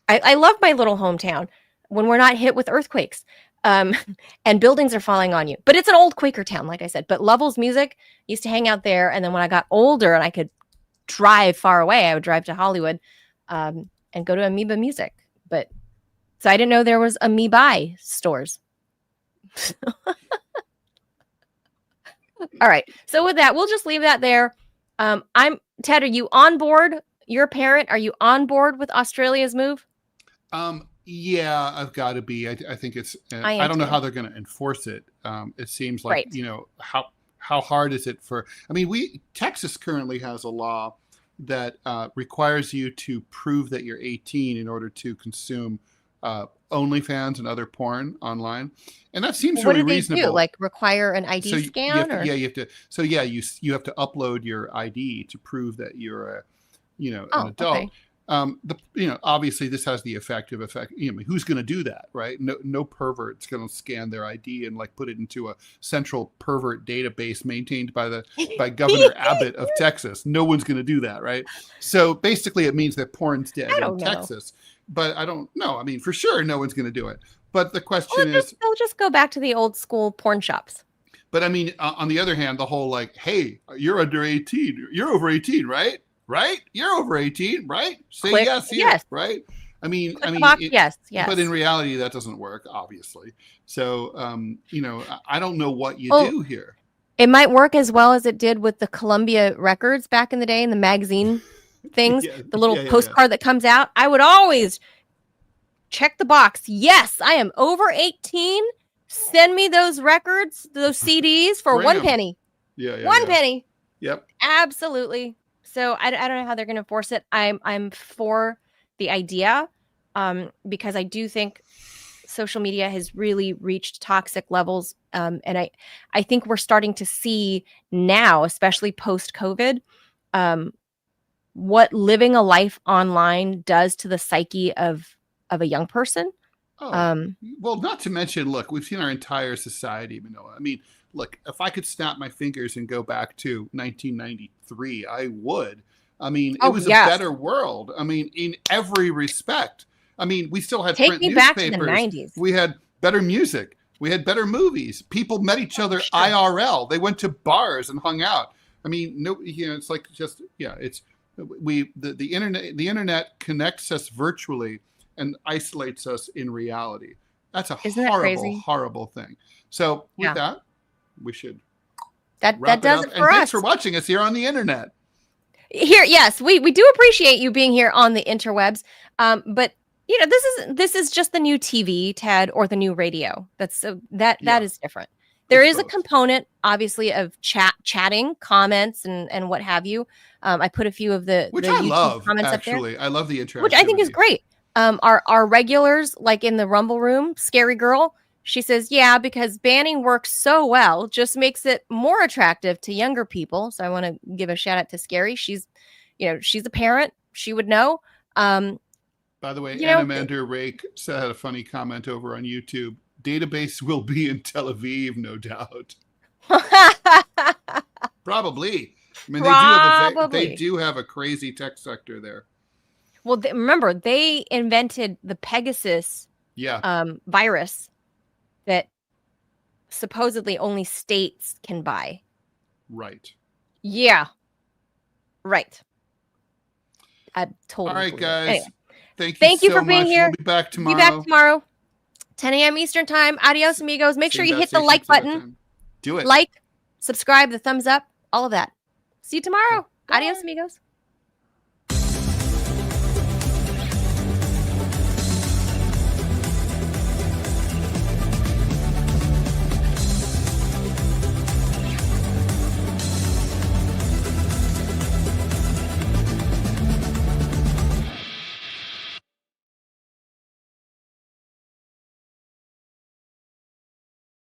I love my little hometown when we're not hit with earthquakes and buildings are falling on you. But it's an old Quaker town, like I said. But Levels Music, used to hang out there. And then when I got older and I could drive far away, I would drive to Hollywood and go to Amoeba Music. But so I didn't know there was Amoeba stores. All right. So with that, we'll just leave that there. Ted, are you on board? You're a parent. Are you on board with Australia's move? Yeah, I've got to be. I think it's. I don't know too. how they're going to enforce it. It seems like Right. how hard is it for? I mean, Texas currently has a law that requires you to prove that you're 18 in order to consume OnlyFans and other porn online, and that seems What really do they reasonable. do? Like require an ID So you scan? have to, Or? yeah, you have to. So yeah, you have to upload your ID to prove that you're an adult. Okay. Obviously this has the effect. Who's going to do that, right? No pervert's going to scan their ID and like put it into a central pervert database maintained by Governor Abbott of Texas. No one's going to do that, right? So basically it means that porn's dead in Texas, but I don't know. I mean, for sure no one's going to do it. But the question is, they'll just go back to the old school porn shops. But I mean, on the other hand, the whole like, hey, you're under 18, you're over 18, right? Right? You're over 18, right? Say Click, yes here, yes. right? Yes. But in reality, that doesn't work, obviously. So, I don't know what you do here. It might work as well as it did with the Columbia Records back in the day, and the magazine things, the little postcard that comes out. I would always check the box. Yes, I am over 18. Send me those records, those CDs for 1 penny. Yeah. 1 penny. Yep. Absolutely. So I don't know how they're going to force it. I'm for the idea because I do think social media has really reached toxic levels. And I think we're starting to see now, especially post-COVID, what living a life online does to the psyche of a young person. Well, not to mention, look, we've seen our entire society, Manila. I mean, look, if I could snap my fingers and go back to 1993, I would. I mean, it was a better world. I mean, in every respect. I mean, we still had print newspapers. Back to the 90s. We had better music. We had better movies. People met each other IRL. They went to bars and hung out. I mean, it's like just the internet connects us virtually and isolates us in reality. That's a horrible thing. So with that, we should that does it for us. Thanks for watching us here on the internet. Here, yes, we do appreciate you being here on the interwebs. But this is just the new TV, Ted, or the new radio. That is different. There is a component, obviously, of chatting, comments, and what have you. I put a few of the I YouTube love comments actually. up there. I love the interactivity, which I think is great. Our regulars, like in the Rumble room, Scary Girl, she says, yeah, because banning works so well, just makes it more attractive to younger people. So I want to give a shout out to Scary. She's a parent. She would know. By the way, Anamander Rake had a funny comment over on YouTube. Database will be in Tel Aviv, no doubt. Probably. I mean, they do have a crazy tech sector there. Well, remember, they invented the Pegasus virus that supposedly only states can buy. Right. Yeah. Right. I totally. All right, guys. Anyway, thank you for being here. We'll be back tomorrow. 10 a.m. Eastern time. Adios, amigos. Make sure you hit the like button. Do it. Like, subscribe, the thumbs up, all of that. See you tomorrow. Bye. Adios, amigos.